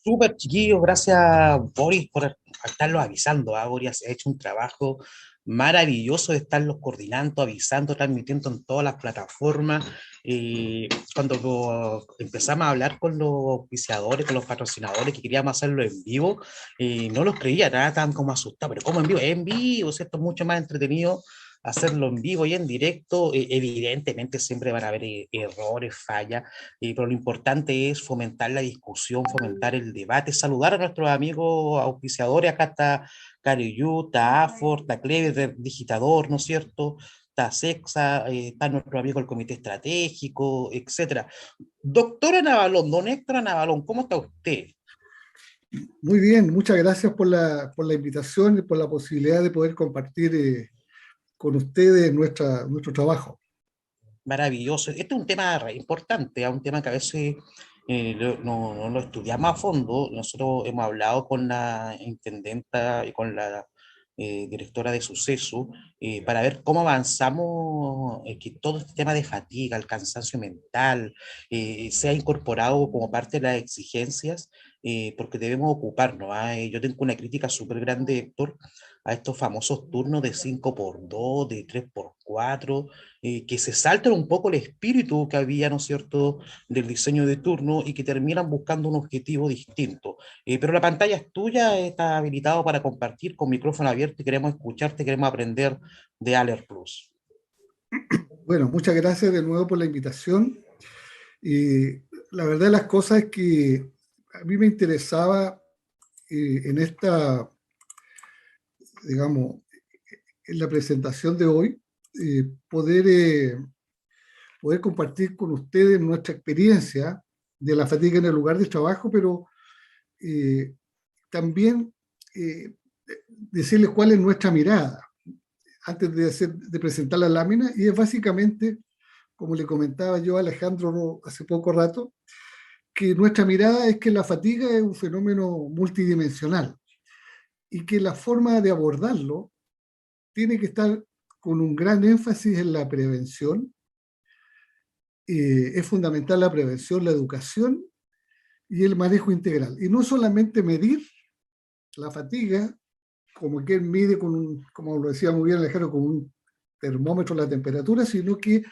Súper chiquillos, gracias Boris por estarlos avisando. Boris ha hecho un trabajo maravilloso de estarlos coordinando, avisando, transmitiendo en todas las plataformas. Cuando empezamos a hablar con los auspiciadores, con los patrocinadores que queríamos hacerlo en vivo, no los creía, nada, estaban como asustados, pero ¿cómo en vivo? En vivo, ¿cierto? Mucho más entretenido hacerlo en vivo y en directo. Evidentemente siempre van a haber errores, fallas, pero lo importante es fomentar la discusión, fomentar el debate, saludar a nuestros amigos auspiciadores. Acá está Cariyu, está Afor, está Clever, Digitador, ¿no es cierto? Está Sexa, está nuestro amigo el Comité Estratégico, etcétera. Doctora Navalón, don Héctor Navalón, ¿cómo está usted? Muy bien, muchas gracias por la invitación y por la posibilidad de poder compartir con ustedes nuestro trabajo. Maravilloso. Este es un tema re importante, es un tema que a veces no lo estudiamos a fondo. Nosotros hemos hablado con la intendenta y con la directora de suceso para ver cómo avanzamos, que todo este tema de fatiga, el cansancio mental, sea incorporado como parte de las exigencias, porque debemos ocuparnos. Yo tengo una crítica súper grande, Héctor, a estos famosos turnos de 5x2, de 3x4, que se saltan un poco el espíritu que había, ¿no es cierto?, del diseño de turno y que terminan buscando un objetivo distinto. Pero la pantalla es tuya, está habilitado para compartir con micrófono abierto y queremos escucharte, queremos aprender de Alert Plus. Bueno, muchas gracias de nuevo por la invitación. Y la verdad de las cosas es que a mí me interesaba en esta, digamos, en la presentación de hoy, poder compartir con ustedes nuestra experiencia de la fatiga en el lugar de trabajo, pero también eh, decirles cuál es nuestra mirada antes de presentar la lámina, y es básicamente, como le comentaba yo a Alejandro hace poco rato, que nuestra mirada es que la fatiga es un fenómeno multidimensional y que la forma de abordarlo tiene que estar con un gran énfasis en la prevención. Es fundamental la prevención, la educación y el manejo integral. Y no solamente medir la fatiga, como que mide como lo decía muy bien Alejandro, con un termómetro la temperatura, sino que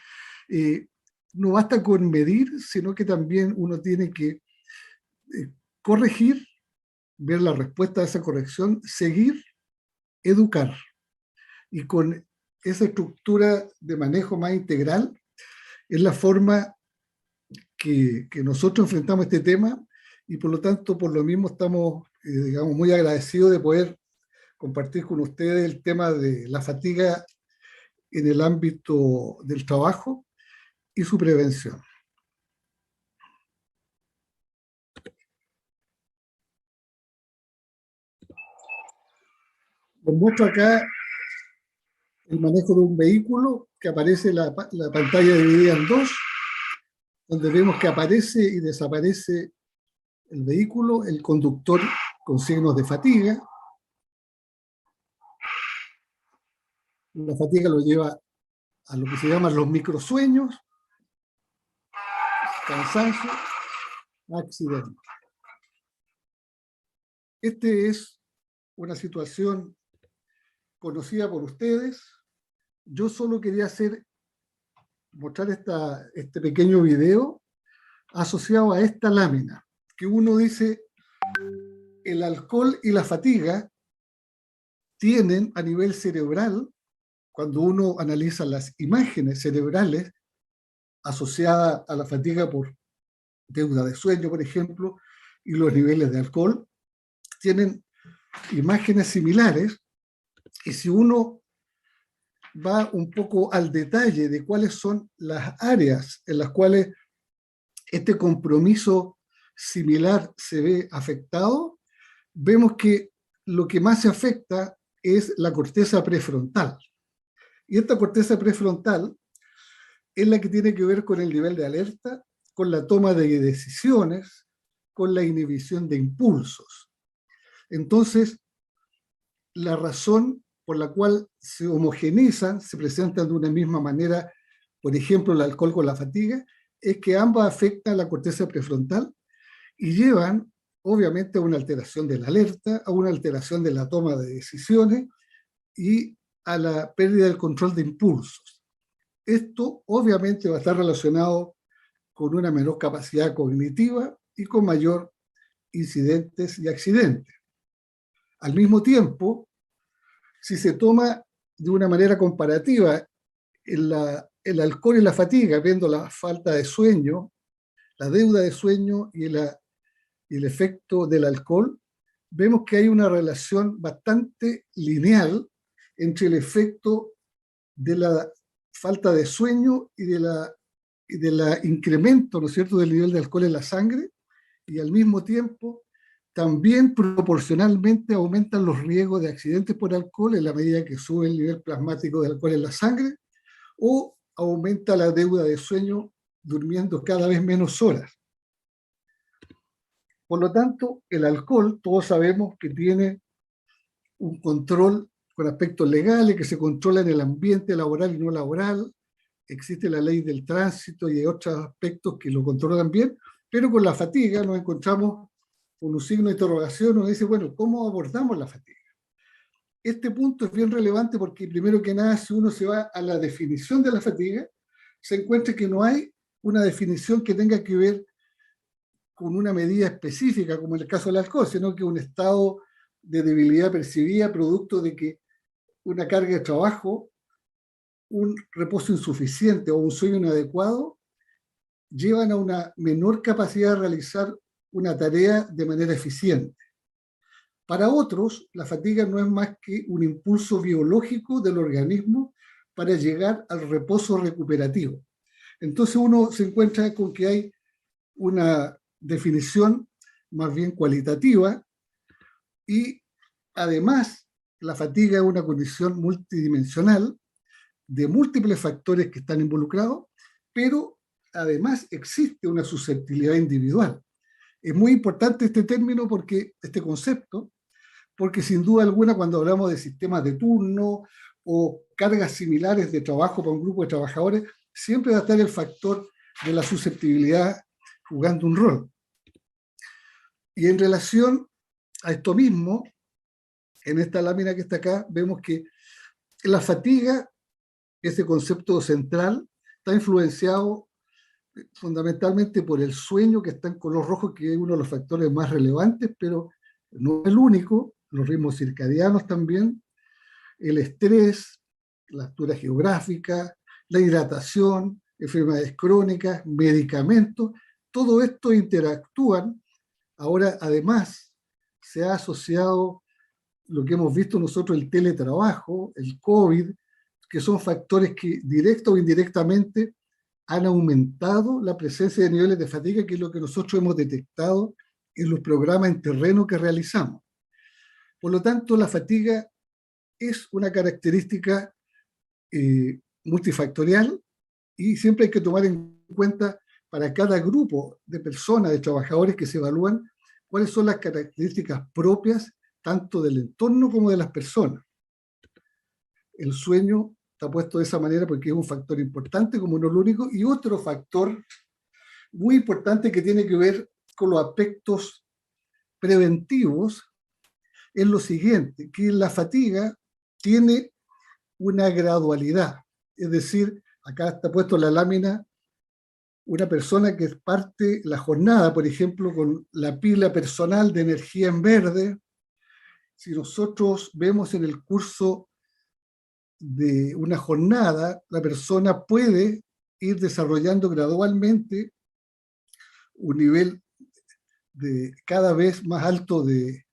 no basta con medir, sino que también uno tiene que corregir, ver la respuesta a esa corrección, seguir, educar. Y con esa estructura de manejo más integral es la forma que nosotros enfrentamos este tema, y por lo tanto, por lo mismo estamos, digamos, muy agradecidos de poder compartir con ustedes el tema de la fatiga en el ámbito del trabajo y su prevención. Les muestro acá el manejo de un vehículo, que aparece la pantalla dividida en dos, donde vemos que aparece y desaparece el vehículo, el conductor con signos de fatiga. La fatiga lo lleva a lo que se llaman los microsueños, cansancio, accidente. Esta es una situación conocida por ustedes. Yo solo quería mostrar este pequeño video asociado a esta lámina, que uno dice, el alcohol y la fatiga tienen a nivel cerebral, cuando uno analiza las imágenes cerebrales asociadas a la fatiga por deuda de sueño, por ejemplo, y los niveles de alcohol, tienen imágenes similares, y si uno va un poco al detalle de cuáles son las áreas en las cuales este compromiso similar se ve afectado, vemos que lo que más se afecta es la corteza prefrontal. Y esta corteza prefrontal es la que tiene que ver con el nivel de alerta, con la toma de decisiones, con la inhibición de impulsos. Entonces, la razón por la cual se homogenizan, se presentan de una misma manera, por ejemplo, el alcohol con la fatiga, es que ambas afectan la corteza prefrontal y llevan obviamente a una alteración de la alerta, a una alteración de la toma de decisiones y a la pérdida del control de impulsos. Esto obviamente va a estar relacionado con una menor capacidad cognitiva y con mayor incidentes y accidentes. Al mismo tiempo, si se toma de una manera comparativa el alcohol y la fatiga, viendo la falta de sueño, la deuda de sueño y el efecto del alcohol, vemos que hay una relación bastante lineal entre el efecto de la falta de sueño y de la incremento, ¿no es cierto?, del nivel de alcohol en la sangre, y al mismo tiempo también proporcionalmente aumentan los riesgos de accidentes por alcohol en la medida que sube el nivel plasmático de alcohol en la sangre, o aumenta la deuda de sueño durmiendo cada vez menos horas. Por lo tanto, el alcohol, todos sabemos que tiene un control con aspectos legales, que se controla en el ambiente laboral y no laboral. Existe la ley del tránsito y otros aspectos que lo controlan bien, pero con la fatiga nos encontramos con un signo de interrogación. Nos dice, bueno, ¿cómo abordamos la fatiga? Este punto es bien relevante porque, primero que nada, si uno se va a la definición de la fatiga, se encuentra que no hay una definición que tenga que ver con una medida específica, como en el caso del alcohol, sino que un estado de debilidad percibida producto de que una carga de trabajo, un reposo insuficiente o un sueño inadecuado llevan a una menor capacidad de realizar una tarea de manera eficiente. Para otros, la fatiga no es más que un impulso biológico del organismo para llegar al reposo recuperativo. Entonces uno se encuentra con que hay una definición más bien cualitativa y además la fatiga es una condición multidimensional de múltiples factores que están involucrados, pero además existe una susceptibilidad individual. Es muy importante este término, porque este concepto, porque sin duda alguna cuando hablamos de sistemas de turno o cargas similares de trabajo para un grupo de trabajadores, siempre va a estar el factor de la susceptibilidad jugando un rol. Y en relación a esto mismo, en esta lámina que está acá, vemos que la fatiga, ese concepto central, está influenciado fundamentalmente por el sueño, que está en color rojo, que es uno de los factores más relevantes, pero no es el único. Los ritmos circadianos también, el estrés, la altura geográfica, la hidratación, enfermedades crónicas, medicamentos, todo esto interactúan. Ahora, además, se ha asociado lo que hemos visto nosotros, el teletrabajo, el COVID, que son factores que directa o indirectamente han aumentado la presencia de niveles de fatiga, que es lo que nosotros hemos detectado en los programas en terreno que realizamos. Por lo tanto, la fatiga es una característica multifactorial, y siempre hay que tomar en cuenta para cada grupo de personas, de trabajadores que se evalúan, cuáles son las características propias tanto del entorno como de las personas. El sueño está puesto de esa manera porque es un factor importante, como no lo único, y otro factor muy importante que tiene que ver con los aspectos preventivos es lo siguiente, que la fatiga tiene una gradualidad. Es decir, acá está puesto la lámina, una persona que parte la jornada, por ejemplo, con la pila personal de energía en verde. Si nosotros vemos en el curso de una jornada, la persona puede ir desarrollando gradualmente un nivel de cada vez más alto de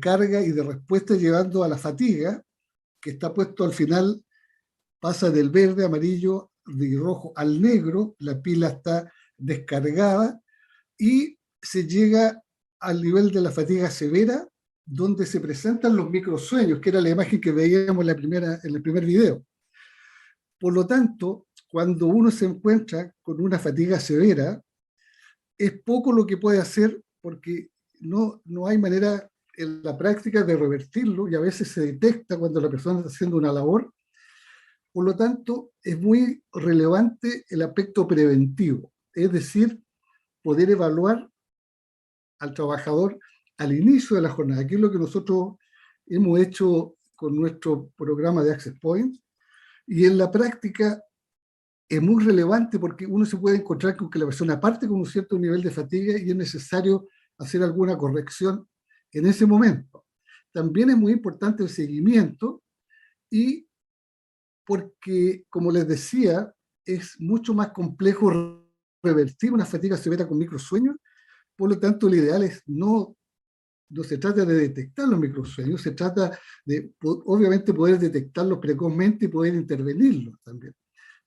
carga y de respuesta, llevando a la fatiga, que está puesto al final, pasa del verde, amarillo y rojo al negro, la pila está descargada y se llega al nivel de la fatiga severa, donde se presentan los microsueños, que era la imagen que veíamos en el primer video. Por lo tanto, cuando uno se encuentra con una fatiga severa, es poco lo que puede hacer, porque no hay manera en la práctica de revertirlo, y a veces se detecta cuando la persona está haciendo una labor. Por lo tanto, es muy relevante el aspecto preventivo, es decir, poder evaluar al trabajador al inicio de la jornada. Aquí es lo que nosotros hemos hecho con nuestro programa de Access Point, y en la práctica es muy relevante porque uno se puede encontrar con que la persona parte con un cierto nivel de fatiga y es necesario hacer alguna corrección en ese momento. También es muy importante el seguimiento, y porque, como les decía, es mucho más complejo revertir una fatiga severa con microsueños. Por lo tanto, lo ideal es no se trata de detectar los microsueños, se trata de, obviamente, poder detectarlos precozmente y poder intervenirlos también.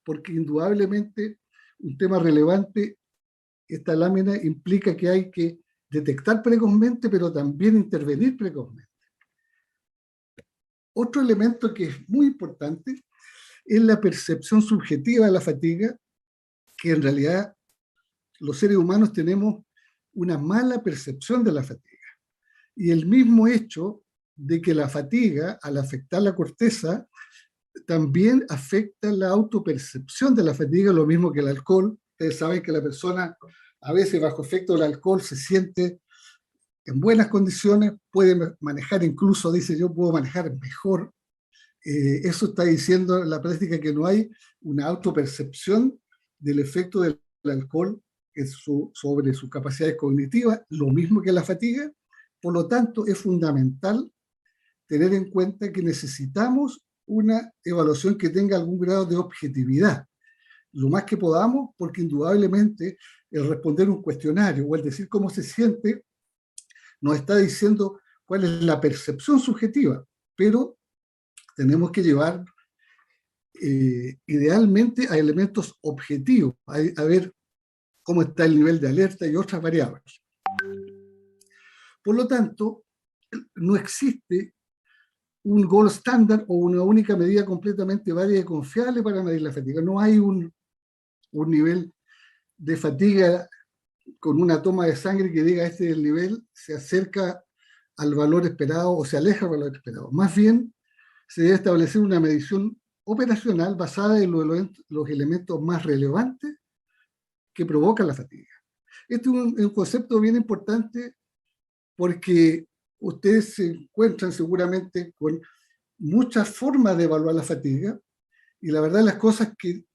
Porque indudablemente un tema relevante, esta lámina implica que hay que detectar precozmente, pero también intervenir precozmente. Otro elemento que es muy importante es la percepción subjetiva de la fatiga, que en realidad los seres humanos tenemos una mala percepción de la fatiga. Y el mismo hecho de que la fatiga, al afectar la corteza, también afecta la autopercepción de la fatiga, lo mismo que el alcohol. Ustedes saben que la persona, a veces bajo efecto del alcohol, se siente en buenas condiciones, puede manejar, incluso dice yo puedo manejar mejor. Eso está diciendo en la práctica que no hay una autopercepción del efecto del alcohol sobre sus capacidades cognitivas, lo mismo que la fatiga. Por lo tanto, es fundamental tener en cuenta que necesitamos una evaluación que tenga algún grado de objetividad, lo más que podamos, porque indudablemente el responder un cuestionario o el decir cómo se siente nos está diciendo cuál es la percepción subjetiva, pero tenemos que llevar idealmente a elementos objetivos, a ver cómo está el nivel de alerta y otras variables. Por lo tanto, no existe un gold standard o una única medida completamente válida y confiable para medir la fatiga. No hay un nivel de fatiga con una toma de sangre que diga este es el nivel, se acerca al valor esperado o se aleja del valor esperado. Más bien, se debe establecer una medición operacional basada en los elementos más relevantes que provocan la fatiga. Este es un concepto bien importante porque ustedes se encuentran seguramente con muchas formas de evaluar la fatiga, y la verdad de las cosas es que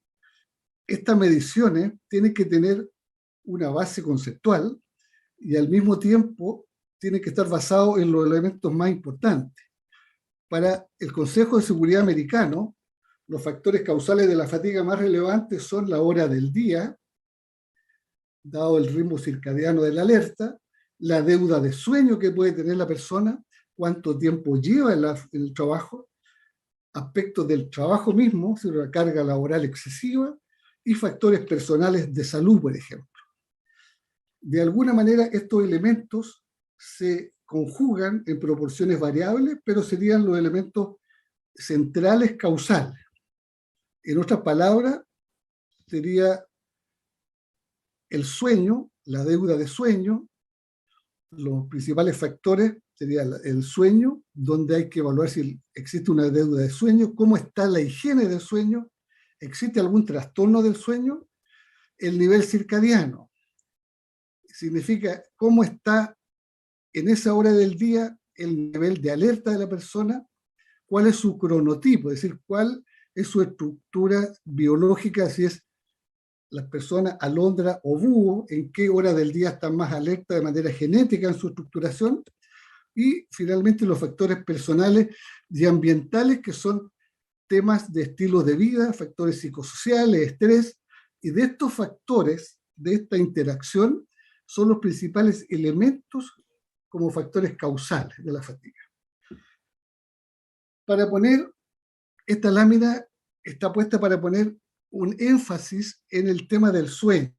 estas mediciones tienen que tener una base conceptual y al mismo tiempo tienen que estar basados en los elementos más importantes. Para el Consejo de Seguridad americano, los factores causales de la fatiga más relevantes son la hora del día, dado el ritmo circadiano de la alerta, la deuda de sueño que puede tener la persona, cuánto tiempo lleva en el trabajo, aspectos del trabajo mismo, si una carga laboral excesiva, y factores personales de salud, por ejemplo. De alguna manera, estos elementos se conjugan en proporciones variables, pero serían los elementos centrales causales. En otras palabras, sería el sueño, la deuda de sueño, los principales factores sería el sueño, donde hay que evaluar si existe una deuda de sueño, cómo está la higiene del sueño, existe algún trastorno del sueño, el nivel circadiano, significa cómo está en esa hora del día el nivel de alerta de la persona, cuál es su cronotipo, es decir, cuál es su estructura biológica, si es las personas alondra o búho, en qué hora del día están más alerta de manera genética en su estructuración, y finalmente los factores personales y ambientales, que son temas de estilos de vida, factores psicosociales, estrés, y de estos factores, de esta interacción, son los principales elementos como factores causales de la fatiga. Para poner, esta lámina está puesta para poner un énfasis en el tema del sueño.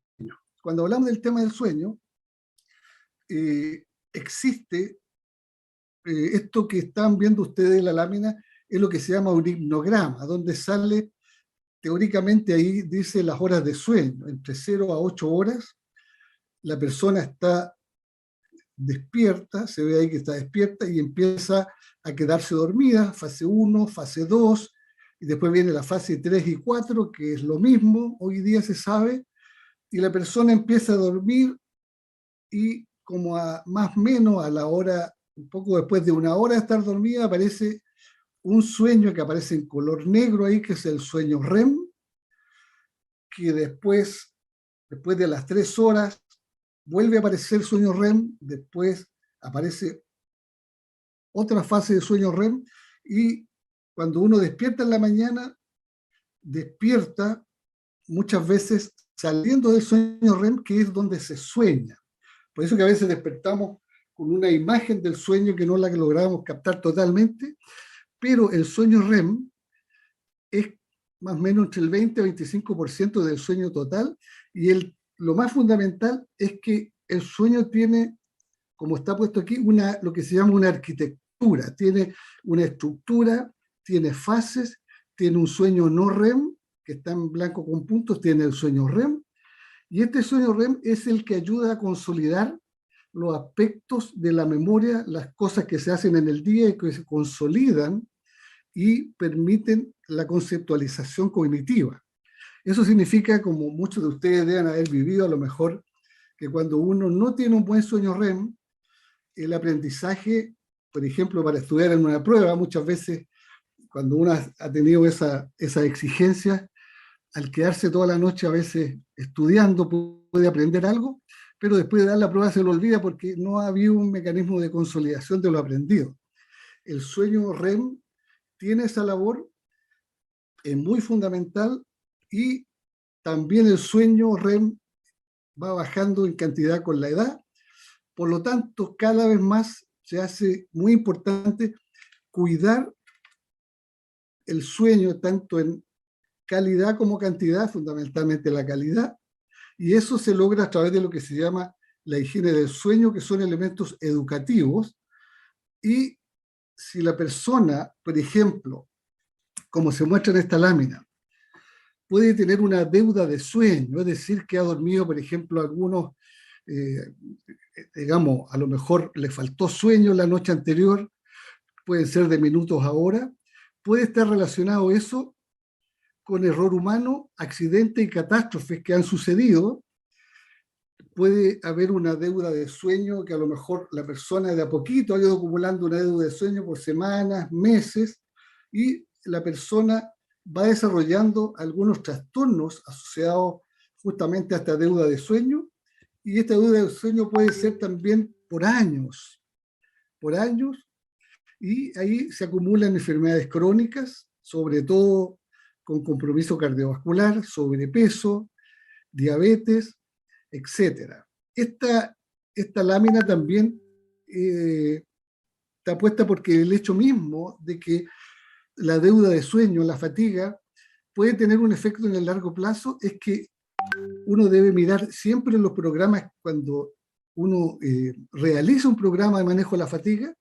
Cuando hablamos del tema del sueño, existe esto que están viendo ustedes en la lámina, es lo que se llama un hipnograma, donde sale, teóricamente ahí dice las horas de sueño, entre 0 a 8 horas, la persona está despierta, se ve ahí que está despierta y empieza a quedarse dormida, fase 1, fase 2, y después viene la fase 3 y 4, que es lo mismo, hoy día se sabe, y la persona empieza a dormir y como a más o menos a la hora, un poco después de una hora de estar dormida, aparece un sueño que aparece en color negro ahí, que es el sueño REM, que después de las 3 horas, vuelve a aparecer el sueño REM, después aparece otra fase de sueño REM, y cuando uno despierta en la mañana, despierta muchas veces saliendo del sueño REM, que es donde se sueña. Por eso que a veces despertamos con una imagen del sueño que no la logramos captar totalmente, pero el sueño REM es más o menos entre el 20 y 25% del sueño total, y lo más fundamental es que el sueño tiene, como está puesto aquí, lo que se llama una arquitectura, tiene una estructura, tiene fases, tiene un sueño no REM, que está en blanco con puntos, tiene el sueño REM, y este sueño REM es el que ayuda a consolidar los aspectos de la memoria, las cosas que se hacen en el día y que se consolidan y permiten la conceptualización cognitiva. Eso significa, como muchos de ustedes deben haber vivido a lo mejor, que cuando uno no tiene un buen sueño REM, el aprendizaje, por ejemplo, para estudiar en una prueba, muchas veces cuando uno ha tenido esa exigencia, al quedarse toda la noche a veces estudiando puede aprender algo, pero después de dar la prueba se lo olvida porque no ha habido un mecanismo de consolidación de lo aprendido. El sueño REM tiene esa labor, es muy fundamental, y también el sueño REM va bajando en cantidad con la edad. Por lo tanto, cada vez más se hace muy importante cuidar el sueño tanto en calidad como cantidad, fundamentalmente la calidad, y eso se logra a través de lo que se llama la higiene del sueño, que son elementos educativos. Y si la persona, por ejemplo, como se muestra en esta lámina, puede tener una deuda de sueño, es decir, que ha dormido, por ejemplo, algunos, digamos, a lo mejor le faltó sueño la noche anterior, pueden ser de minutos a horas, puede estar relacionado eso con error humano, accidentes y catástrofes que han sucedido. Puede haber una deuda de sueño que a lo mejor la persona de a poquito ha ido acumulando una deuda de sueño por semanas, meses, y la persona va desarrollando algunos trastornos asociados justamente a esta deuda de sueño, y esta deuda de sueño puede ser también por años, y ahí se acumulan enfermedades crónicas, sobre todo con compromiso cardiovascular, sobrepeso, diabetes, etcétera. Esta lámina también está puesta porque el hecho mismo de que la deuda de sueño, la fatiga, puede tener un efecto en el largo plazo, es que uno debe mirar siempre en los programas, cuando uno realiza un programa de manejo de la fatiga,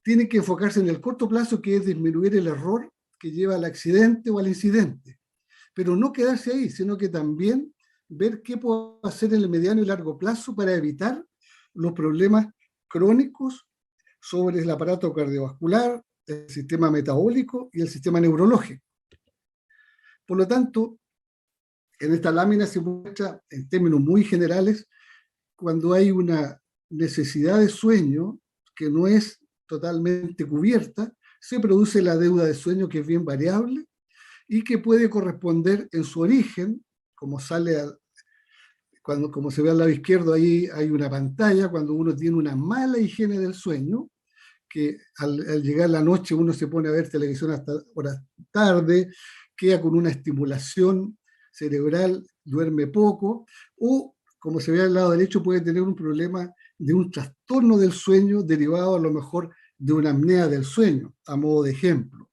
tiene que enfocarse en el corto plazo, que es disminuir el error que lleva al accidente o al incidente. Pero no quedarse ahí, sino que también ver qué puedo hacer en el mediano y largo plazo para evitar los problemas crónicos sobre el aparato cardiovascular, el sistema metabólico y el sistema neurológico. Por lo tanto, en esta lámina se muestra, en términos muy generales, cuando hay una necesidad de sueño que no es totalmente cubierta, se produce la deuda de sueño, que es bien variable y que puede corresponder en su origen, como como se ve al lado izquierdo, ahí hay una pantalla, cuando uno tiene una mala higiene del sueño, que al llegar la noche uno se pone a ver televisión hasta horas tarde, queda con una estimulación cerebral, duerme poco, o como se ve al lado derecho, puede tener un problema de un trastorno del sueño derivado a lo mejor de una apnea del sueño, a modo de ejemplo.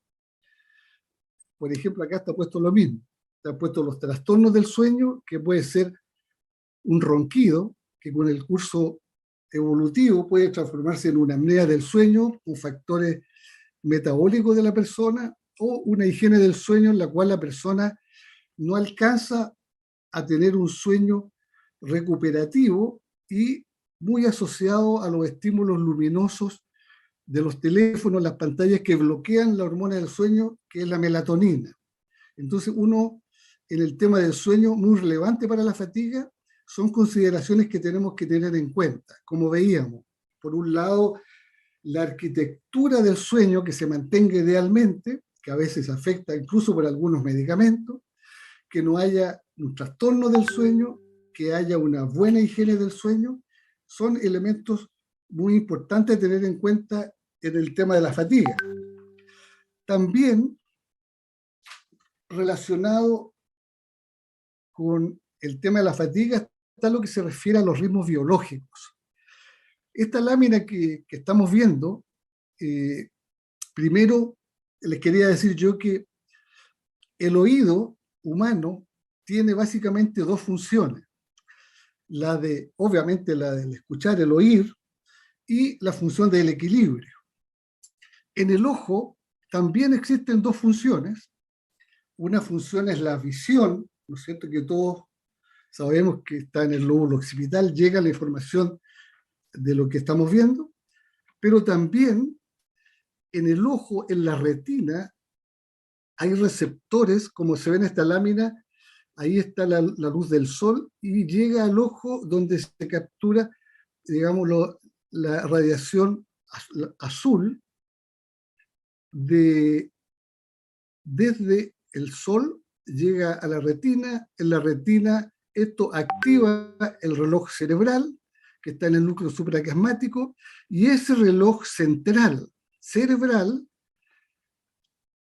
Por ejemplo, acá está puesto lo mismo, está puesto los trastornos del sueño, que puede ser un ronquido, que con el curso evolutivo puede transformarse en una apnea del sueño con factores metabólicos de la persona, o una higiene del sueño en la cual la persona no alcanza a tener un sueño recuperativo y muy asociado a los estímulos luminosos de los teléfonos, las pantallas que bloquean la hormona del sueño, que es la melatonina. Entonces uno, en el tema del sueño, muy relevante para la fatiga, son consideraciones que tenemos que tener en cuenta. Como veíamos, por un lado, la arquitectura del sueño que se mantenga idealmente, que a veces afecta incluso por algunos medicamentos, que no haya un trastorno del sueño, que haya una buena higiene del sueño, son elementos muy importantes a tener en cuenta en el tema de la fatiga. También relacionado con el tema de la fatiga está lo que se refiere a los ritmos biológicos. Esta lámina que estamos viendo, primero les quería decir yo que el oído humano tiene básicamente dos funciones. Obviamente la del escuchar, el oír, y la función del equilibrio. En el ojo también existen dos funciones. Una función es la visión, ¿no es cierto? Que todos sabemos que está en el lóbulo occipital, llega la información de lo que estamos viendo, pero también en el ojo, en la retina, hay receptores, como se ve en esta lámina, ahí está la luz del sol y llega al ojo donde se captura, digamos, la radiación azul desde el sol, llega a la retina, en la retina esto activa el reloj cerebral, que está en el núcleo supraquiasmático, y ese reloj central cerebral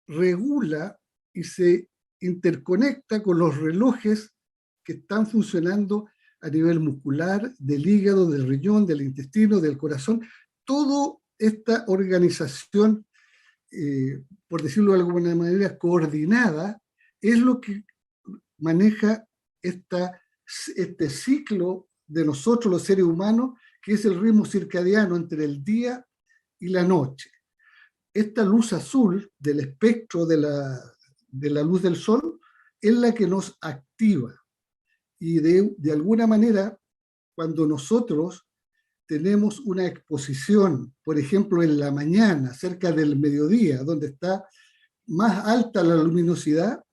regula y se interconecta con los relojes que están funcionando a nivel muscular, del hígado, del riñón, del intestino, del corazón. Toda esta organización, por decirlo de alguna manera, coordinada, es lo que maneja este ciclo de nosotros, los seres humanos, que es el ritmo circadiano entre el día y la noche. Esta luz azul del espectro de la luz del sol es la que nos activa. Y de alguna manera, cuando nosotros tenemos una exposición, por ejemplo, en la mañana, cerca del mediodía, donde está más alta la luminosidad,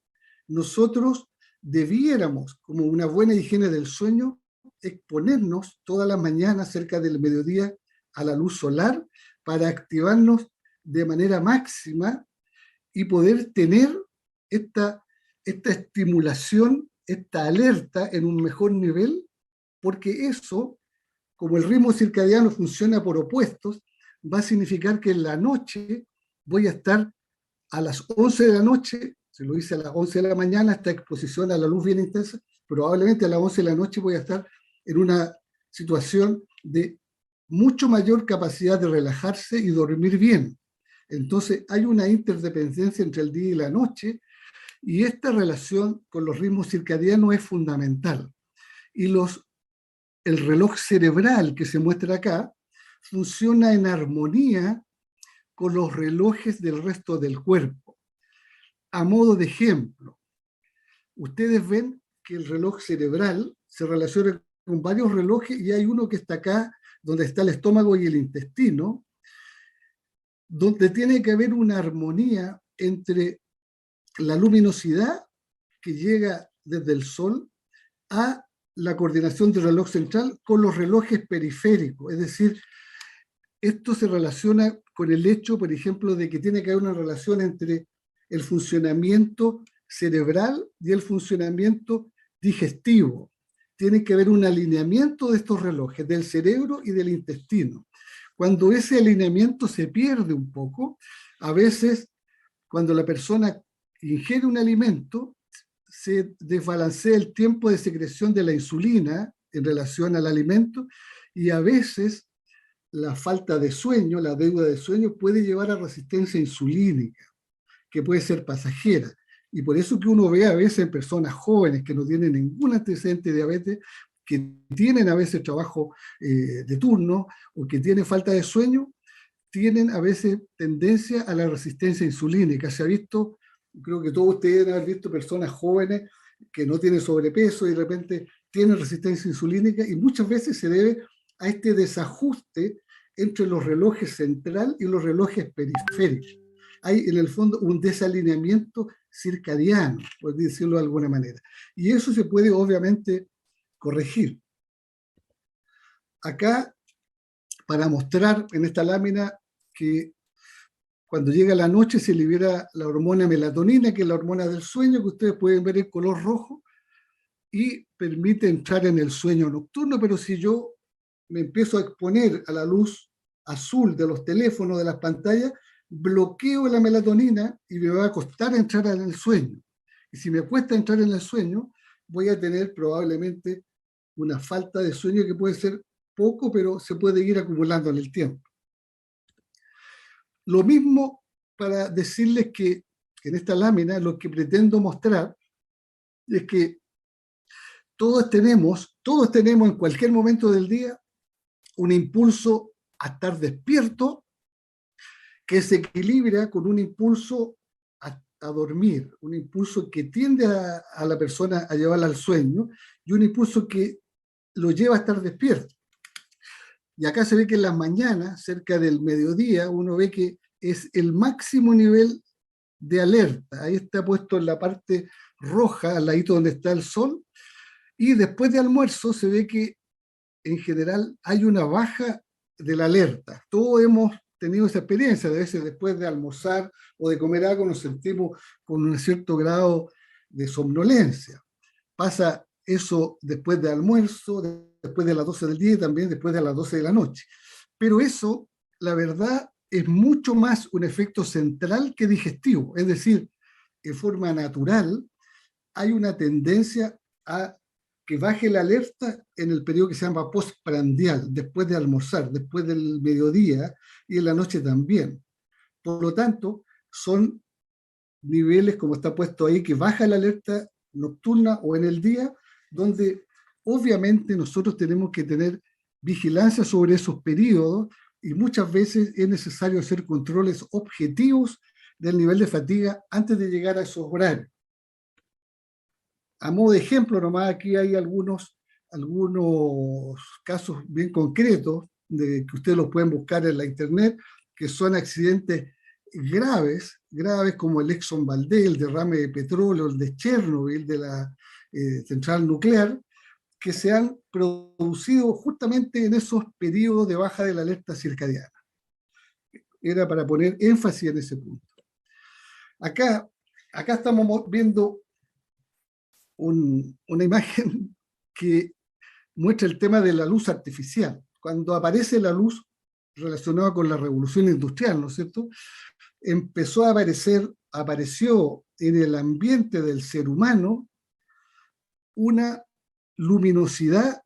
nosotros debiéramos, como una buena higiene del sueño, exponernos todas las mañanas cerca del mediodía a la luz solar para activarnos de manera máxima y poder tener esta estimulación, esta alerta en un mejor nivel, porque eso, como el ritmo circadiano funciona por opuestos, va a significar que en la noche voy a estar a las 11 de la noche, si lo hice a las 11 de la mañana, esta exposición a la luz bien intensa, probablemente a las 11 de la noche voy a estar en una situación de mucho mayor capacidad de relajarse y dormir bien. Entonces hay una interdependencia entre el día y la noche, y esta relación con los ritmos circadianos es fundamental. Y el reloj cerebral que se muestra acá funciona en armonía con los relojes del resto del cuerpo. A modo de ejemplo, ustedes ven que el reloj cerebral se relaciona con varios relojes y hay uno que está acá, donde está el estómago y el intestino, donde tiene que haber una armonía entre la luminosidad que llega desde el sol a la coordinación del reloj central con los relojes periféricos. Es decir, esto se relaciona con el hecho, por ejemplo, de que tiene que haber una relación entre el funcionamiento cerebral y el funcionamiento digestivo. Tiene que haber un alineamiento de estos relojes, del cerebro y del intestino. Cuando ese alineamiento se pierde un poco, a veces cuando la persona ingiere un alimento, se desbalancea el tiempo de secreción de la insulina en relación al alimento, y a veces la falta de sueño, la deuda de sueño, puede llevar a resistencia insulínica, que puede ser pasajera. Y por eso que uno ve a veces en personas jóvenes que no tienen ningún antecedente de diabetes, que tienen a veces trabajo de turno o que tienen falta de sueño, tienen a veces tendencia a la resistencia insulínica. Se ha visto, creo que todos ustedes han visto personas jóvenes que no tienen sobrepeso y de repente tienen resistencia insulínica, y muchas veces se debe a este desajuste entre los relojes central y los relojes periféricos. Hay en el fondo un desalineamiento circadiano, por decirlo de alguna manera. Y eso se puede obviamente corregir. Acá, para mostrar en esta lámina que cuando llega la noche se libera la hormona melatonina, que es la hormona del sueño, que ustedes pueden ver en color rojo, y permite entrar en el sueño nocturno, pero si yo me empiezo a exponer a la luz azul de los teléfonos, de las pantallas, bloqueo la melatonina y me va a costar entrar en el sueño. Y si me cuesta entrar en el sueño, voy a tener probablemente una falta de sueño que puede ser poco, pero se puede ir acumulando en el tiempo. Lo mismo para decirles que en esta lámina lo que pretendo mostrar es que todos tenemos en cualquier momento del día un impulso a estar despierto que se equilibra con un impulso a dormir, un impulso que tiende a la persona a llevarla al sueño y un impulso que lo lleva a estar despierto. Y acá se ve que en las mañanas, cerca del mediodía, uno ve que es el máximo nivel de alerta. Ahí está puesto en la parte roja, al ladito donde está el sol, y después de almuerzo se ve que en general hay una baja de la alerta. Todos hemos tenido esa experiencia, de veces después de almorzar o de comer algo nos sentimos con un cierto grado de somnolencia. Pasa eso después de almuerzo, después de las 12 del día y también después de las 12 de la noche. Pero eso, la verdad, es mucho más un efecto central que digestivo. Es decir, en forma natural hay una tendencia a que baje la alerta en el periodo que se llama postprandial, después de almorzar, después del mediodía y en la noche también. Por lo tanto, son niveles, como está puesto ahí, que baja la alerta nocturna o en el día, donde obviamente nosotros tenemos que tener vigilancia sobre esos periodos y muchas veces es necesario hacer controles objetivos del nivel de fatiga antes de llegar a esos horarios. A modo de ejemplo, nomás aquí hay algunos casos bien concretos que ustedes los pueden buscar en la internet, que son accidentes graves como el Exxon Valdez, el derrame de petróleo, el de Chernobyl, de la central nuclear, que se han producido justamente en esos periodos de baja de la alerta circadiana. Era para poner énfasis en ese punto. Acá estamos viendo una imagen que muestra el tema de la luz artificial. Cuando aparece la luz relacionada con la revolución industrial, ¿no es cierto? Apareció en el ambiente del ser humano una luminosidad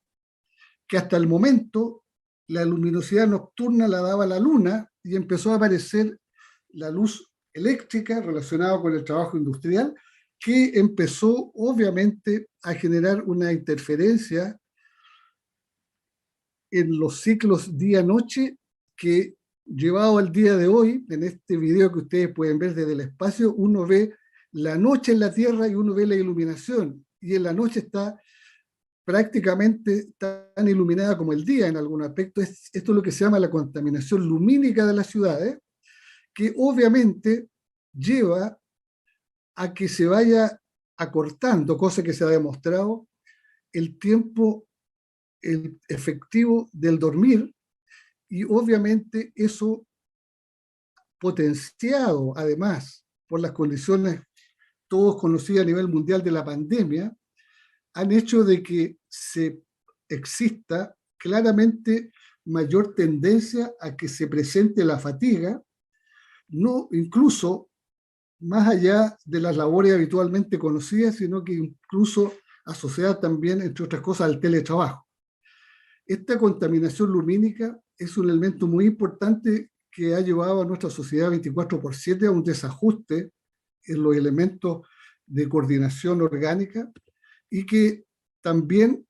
que hasta el momento la luminosidad nocturna la daba la luna y empezó a aparecer la luz eléctrica relacionada con el trabajo industrial, que empezó obviamente a generar una interferencia en los ciclos día-noche que, llevado al día de hoy, en este video que ustedes pueden ver desde el espacio, uno ve la noche en la Tierra y uno ve la iluminación, y en la noche está prácticamente tan iluminada como el día en algún aspecto. Esto es lo que se llama la contaminación lumínica de las ciudades, que obviamente lleva a que se vaya acortando, cosa que se ha demostrado, el tiempo efectivo del dormir, y obviamente eso, potenciado además por las condiciones todos conocidas a nivel mundial de la pandemia, han hecho de que se exista claramente mayor tendencia a que se presente la fatiga, no incluso más allá de las labores habitualmente conocidas, sino que incluso asociada también, entre otras cosas, al teletrabajo. Esta contaminación lumínica es un elemento muy importante que ha llevado a nuestra sociedad 24/7 a un desajuste en los elementos de coordinación orgánica, y que también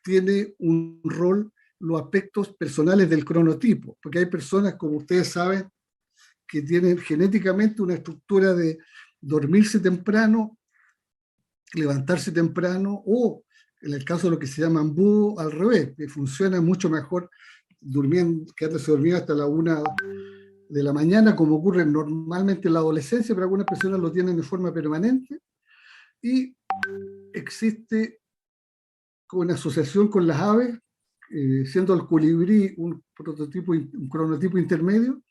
tiene un rol los aspectos personales del cronotipo, porque hay personas, como ustedes saben, que tienen genéticamente una estructura de dormirse temprano, levantarse temprano, o en el caso de lo que se llama búho, al revés, que funciona mucho mejor quedándose dormido hasta la 1 de la mañana, como ocurre normalmente en la adolescencia, pero algunas personas lo tienen de forma permanente. Y existe con asociación con las aves, siendo el colibrí un prototipo, un cronotipo intermedio,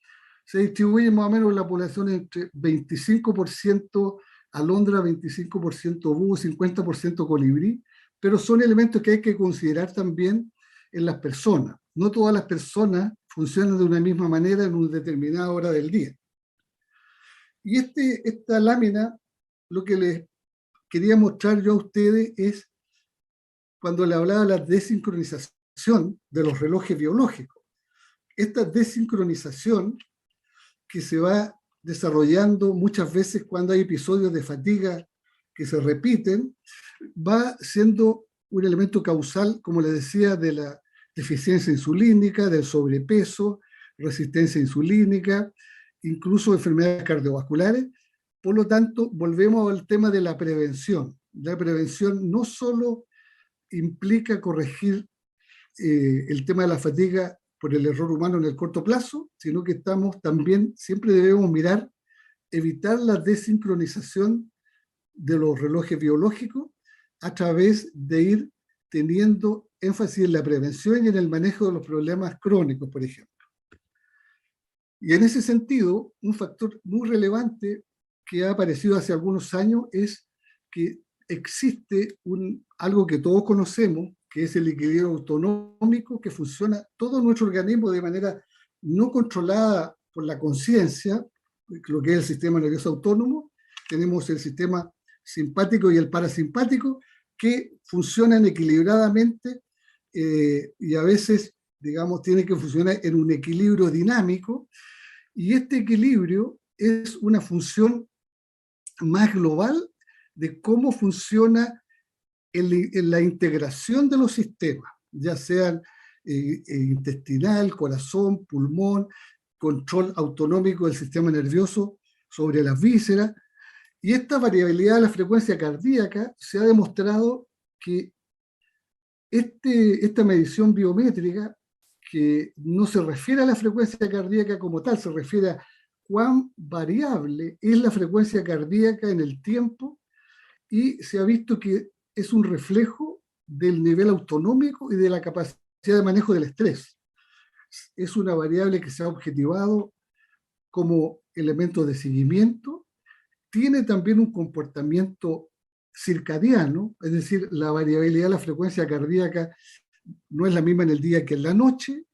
se distribuye más o menos la población entre 25% alondra, 25% búho, 50% colibrí, pero son elementos que hay que considerar también en las personas. No todas las personas funcionan de una misma manera en una determinada hora del día. Y esta lámina, lo que les quería mostrar yo a ustedes es cuando le hablaba de la desincronización de los relojes biológicos. Esta desincronización que se va desarrollando muchas veces cuando hay episodios de fatiga que se repiten, va siendo un elemento causal, como les decía, de la deficiencia insulínica, del sobrepeso, resistencia insulínica, incluso enfermedades cardiovasculares. Por lo tanto, volvemos al tema de la prevención. La prevención no solo implica corregir el tema de la fatiga por el error humano en el corto plazo, sino que estamos también, siempre debemos mirar, evitar la desincronización de los relojes biológicos a través de ir teniendo énfasis en la prevención y en el manejo de los problemas crónicos, por ejemplo. Y en ese sentido, un factor muy relevante que ha aparecido hace algunos años es que existe algo que todos conocemos, que es el equilibrio autonómico, que funciona todo nuestro organismo de manera no controlada por la conciencia, lo que es el sistema nervioso autónomo. Tenemos el sistema simpático y el parasimpático, que funcionan equilibradamente y a veces, digamos, tienen que funcionar en un equilibrio dinámico, y este equilibrio es una función más global de cómo funciona en la integración de los sistemas, ya sean intestinal, corazón, pulmón, control autonómico del sistema nervioso sobre las vísceras. Y esta variabilidad de la frecuencia cardíaca se ha demostrado que esta medición biométrica, que no se refiere a la frecuencia cardíaca como tal, se refiere a cuán variable es la frecuencia cardíaca en el tiempo, y se ha visto que es un reflejo del nivel autonómico y de la capacidad de manejo del estrés. Es una variable que se ha objetivado como elemento de seguimiento. Tiene también un comportamiento circadiano, es decir, la variabilidad de la frecuencia cardíaca no es la misma en el día que en la noche,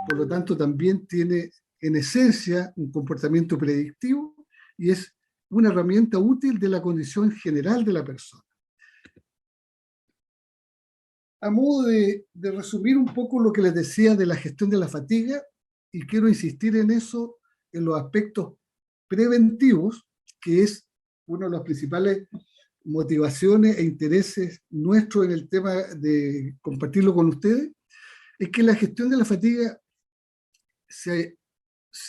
por lo tanto también tiene en esencia un comportamiento predictivo y es una herramienta útil de la condición general de la persona. A modo de resumir un poco lo que les decía de la gestión de la fatiga, y quiero insistir en eso, en los aspectos preventivos, que es una de las principales motivaciones e intereses nuestros en el tema de compartirlo con ustedes, es que la gestión de la fatiga se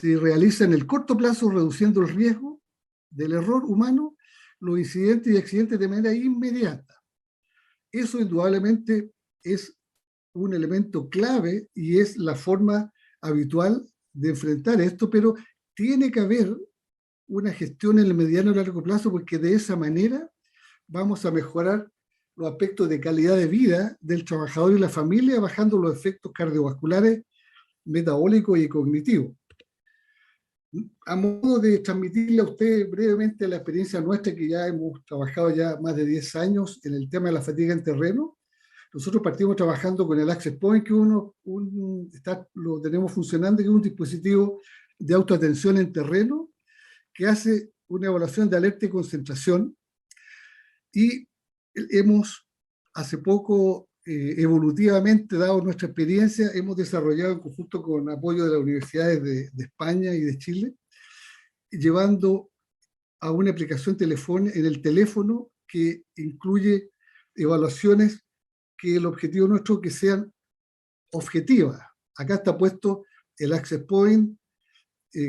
realiza en el corto plazo, reduciendo el riesgo del error humano, los incidentes y accidentes de manera inmediata. Eso indudablemente es un elemento clave y es la forma habitual de enfrentar esto, pero tiene que haber una gestión en el mediano y largo plazo, porque de esa manera vamos a mejorar los aspectos de calidad de vida del trabajador y la familia, bajando los efectos cardiovasculares, metabólicos y cognitivos. A modo de transmitirle a usted brevemente la experiencia nuestra, que ya hemos trabajado ya más de 10 años en el tema de la fatiga en terreno. Nosotros partimos trabajando con el Access Point, que lo tenemos funcionando, que es un dispositivo de autoatención en terreno que hace una evaluación de alerta y concentración. Y hemos, hace poco, evolutivamente, dado nuestra experiencia, hemos desarrollado en conjunto con apoyo de las universidades de España y de Chile, llevando a una aplicación en el teléfono que incluye evaluaciones que el objetivo nuestro es que sean objetivas. Acá está puesto el Access Point,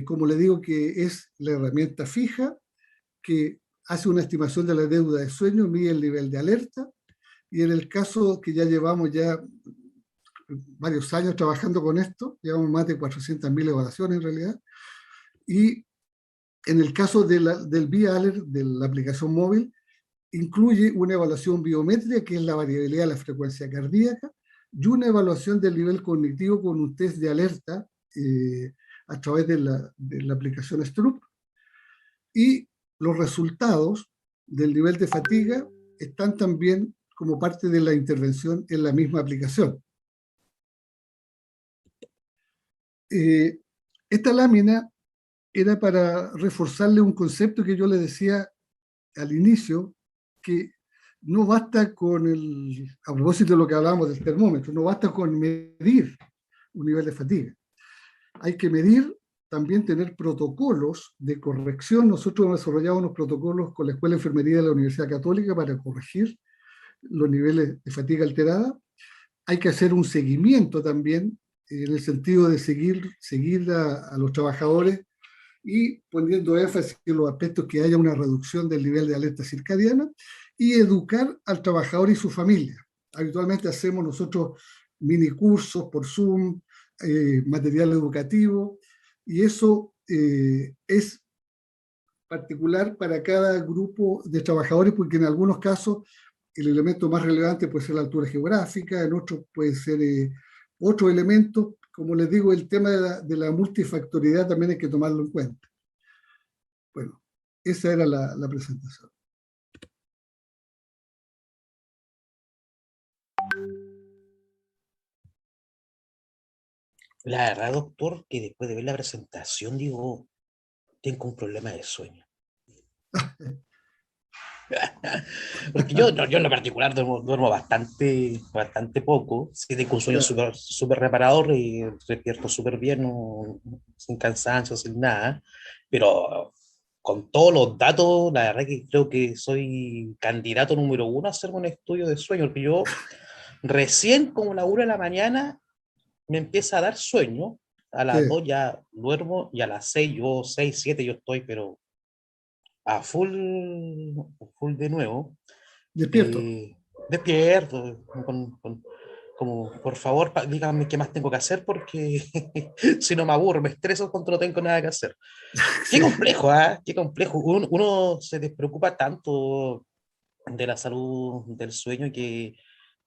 como le digo, que es la herramienta fija que hace una estimación de la deuda de sueño, mide el nivel de alerta, y en el caso que ya llevamos ya varios años trabajando con esto, llevamos más de 400.000 evaluaciones en realidad, y en el caso del Be Alert, de la aplicación móvil, incluye una evaluación biométrica, que es la variabilidad de la frecuencia cardíaca, y una evaluación del nivel cognitivo con un test de alerta a través de la aplicación Stroop. Y los resultados del nivel de fatiga están también como parte de la intervención en la misma aplicación. Esta lámina era para reforzarle un concepto que yo le decía al inicio, que no basta con a propósito de lo que hablábamos del termómetro, no basta con medir un nivel de fatiga. Hay que medir, también tener protocolos de corrección. Nosotros hemos desarrollado unos protocolos con la Escuela de Enfermería de la Universidad Católica para corregir los niveles de fatiga alterada. Hay que hacer un seguimiento también, en el sentido de seguir a los trabajadores y poniendo énfasis en los aspectos que haya una reducción del nivel de alerta circadiana, y educar al trabajador y su familia. Habitualmente hacemos nosotros mini cursos por Zoom, material educativo, y eso es particular para cada grupo de trabajadores, porque en algunos casos el elemento más relevante puede ser la altura geográfica, en otros puede ser otro elemento. Como les digo, el tema de la multifactoriedad también hay que tomarlo en cuenta. Bueno, esa era la presentación. La verdad, doctor, que después de ver la presentación, digo, tengo un problema de sueño. Porque yo en lo particular duermo bastante poco. Sí, tengo un sueño Claro. súper reparador y despierto súper bien, sin cansancio, sin nada. Pero con todos los datos, la verdad que creo que soy candidato número uno a hacerme un estudio de sueño, porque yo recién como la 1 de la mañana me empieza a dar sueño, a las Sí, 2 ya duermo y a las 6, yo 6, 7 yo estoy, pero a full de nuevo. despierto. eh, Despierto, como por favor, díganme qué más tengo que hacer porque si no me aburro, me estreso cuando no tengo nada que hacer. Qué Sí, complejo, ¿ah? Qué complejo. Uno se despreocupa tanto de la salud del sueño que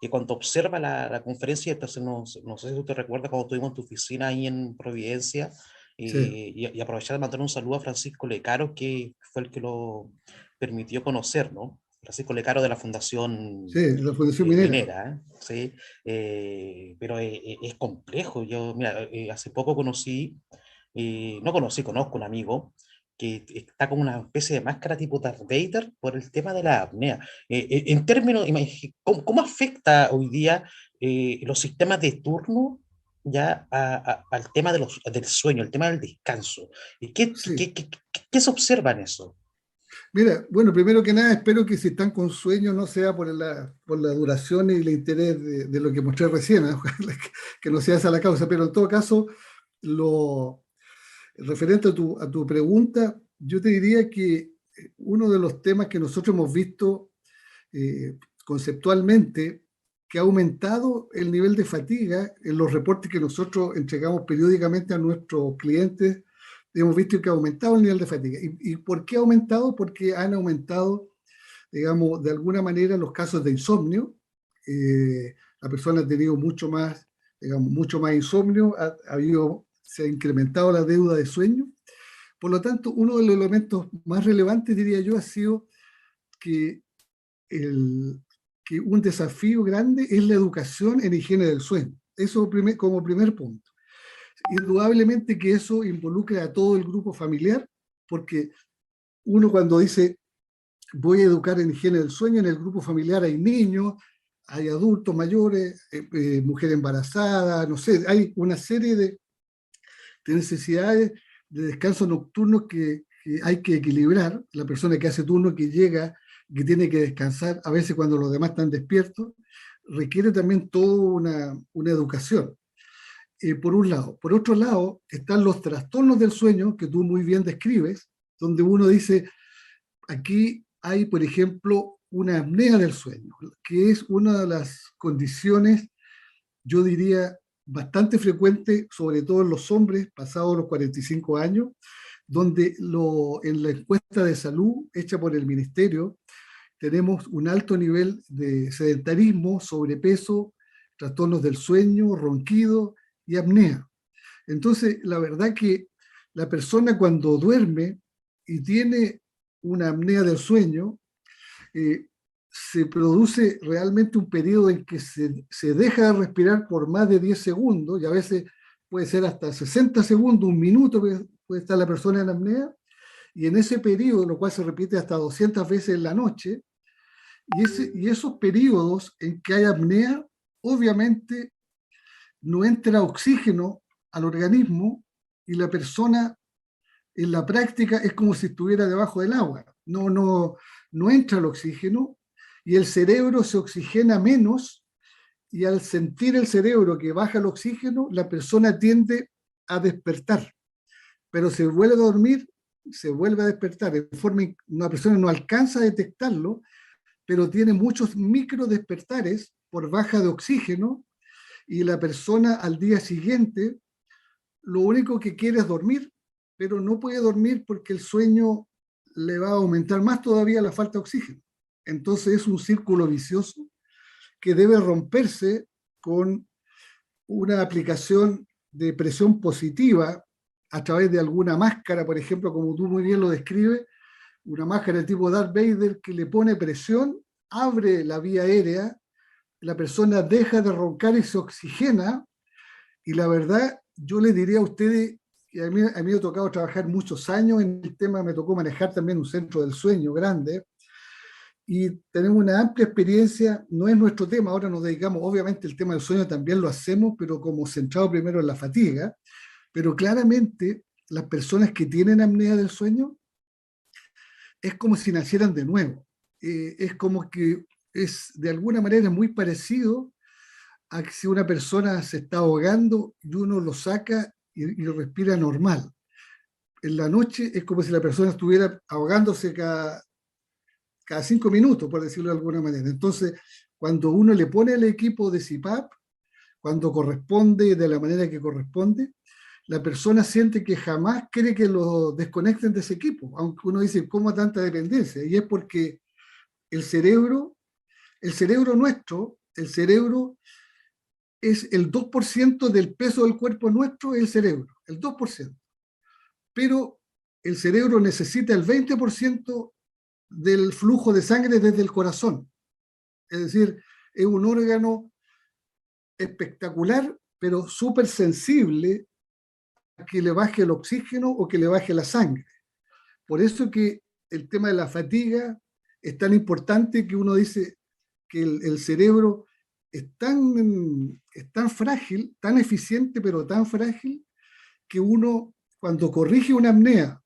cuando observa la conferencia, entonces no sé si usted recuerda cuando estuvimos en tu oficina ahí en Providencia, sí, y aprovechar de mandar un saludo a Francisco Lecaro, que fue el que lo permitió conocer, ¿no? Francisco Lecaro de la sí, Fundación la Fundación Minera. Minera, ¿eh? ¿Sí? Pero es complejo. Yo, mira, hace poco conozco un amigo que está como una especie de máscara tipo Darth Vader por el tema de la apnea. En términos, ¿cómo afecta hoy día los sistemas de turno ya al tema del sueño, el tema del descanso? ¿Y Sí. qué se observa en eso? Mira, bueno, primero que nada, espero que si están con sueño no sea por la duración y el interés de lo que mostré recién, ¿eh? Ojalá que no sea esa la causa, pero en todo caso, lo referente a tu pregunta, yo te diría que uno de los temas que nosotros hemos visto conceptualmente, que ha aumentado el nivel de fatiga en los reportes que nosotros entregamos periódicamente a nuestros clientes. Hemos visto que ha aumentado el nivel de fatiga. ¿Y por qué ha aumentado? Porque han aumentado, digamos, de alguna manera los casos de insomnio. La persona ha tenido mucho más, digamos, mucho más insomnio, se ha incrementado la deuda de sueño. Por lo tanto, uno de los elementos más relevantes, diría yo, ha sido que el, que un desafío grande es la educación en higiene del sueño. Eso como primer punto. Indudablemente que eso involucra a todo el grupo familiar, porque uno cuando dice voy a educar en higiene del sueño, en el grupo familiar hay niños, hay adultos mayores, mujer embarazada, no sé, hay una serie de necesidades de descanso nocturno que hay que equilibrar. La persona que hace turno, que llega, que tiene que descansar, a veces cuando los demás están despiertos, requiere también toda una educación, por un lado. Por otro lado, están los trastornos del sueño, que tú muy bien describes, donde uno dice, aquí hay, por ejemplo, una apnea del sueño, que es una de las condiciones, yo diría, bastante frecuente, sobre todo en los hombres pasados los 45 años, donde en la encuesta de salud hecha por el ministerio tenemos un alto nivel de sedentarismo, sobrepeso, trastornos del sueño, ronquido y apnea. Entonces, la verdad que la persona cuando duerme y tiene una apnea del sueño, se produce realmente un periodo en que se deja de respirar por más de 10 segundos, y a veces puede ser hasta 60 segundos, un minuto puede estar la persona en apnea, y en ese periodo, lo cual se repite hasta 200 veces en la noche, y esos periodos en que hay apnea, obviamente no entra oxígeno al organismo y la persona en la práctica es como si estuviera debajo del agua. No entra el oxígeno y el cerebro se oxigena menos, y al sentir el cerebro que baja el oxígeno, la persona tiende a despertar, pero se vuelve a dormir, se vuelve a despertar. Una persona no alcanza a detectarlo, pero tiene muchos micro despertares por baja de oxígeno, y la persona al día siguiente lo único que quiere es dormir, pero no puede dormir porque el sueño le va a aumentar más todavía la falta de oxígeno. Entonces es un círculo vicioso que debe romperse con una aplicación de presión positiva a través de alguna máscara, por ejemplo, como tú muy bien lo describes, una máscara de tipo Darth Vader que le pone presión, abre la vía aérea, la persona deja de roncar y se oxigena. Y la verdad, yo les diría a ustedes, y a mí me ha tocado trabajar muchos años en el tema, me tocó manejar también un centro del sueño grande, y tenemos una amplia experiencia. No es nuestro tema, ahora nos dedicamos, obviamente el tema del sueño también lo hacemos, pero como centrado primero en la fatiga, pero claramente las personas que tienen apnea del sueño es como si nacieran de nuevo. Es como que es de alguna manera muy parecido a que si una persona se está ahogando y uno lo saca y respira normal. En la noche es como si la persona estuviera ahogándose cada 5 minutos, por decirlo de alguna manera. Entonces, cuando uno le pone el equipo de CPAP, cuando corresponde, de la manera que corresponde, la persona siente que jamás quiere que lo desconecten de ese equipo, aunque uno dice, ¿cómo tanta dependencia? Y es porque el cerebro, el cerebro es el 2% del peso del cuerpo nuestro, es el cerebro, el 2%. Pero el cerebro necesita el 20% del flujo de sangre desde el corazón. Es decir, es un órgano espectacular, pero súper sensible a que le baje el oxígeno o que le baje la sangre. Por eso que el tema de la fatiga es tan importante, que uno dice que el cerebro es tan frágil, tan eficiente, pero tan frágil, que uno, cuando corrige una apnea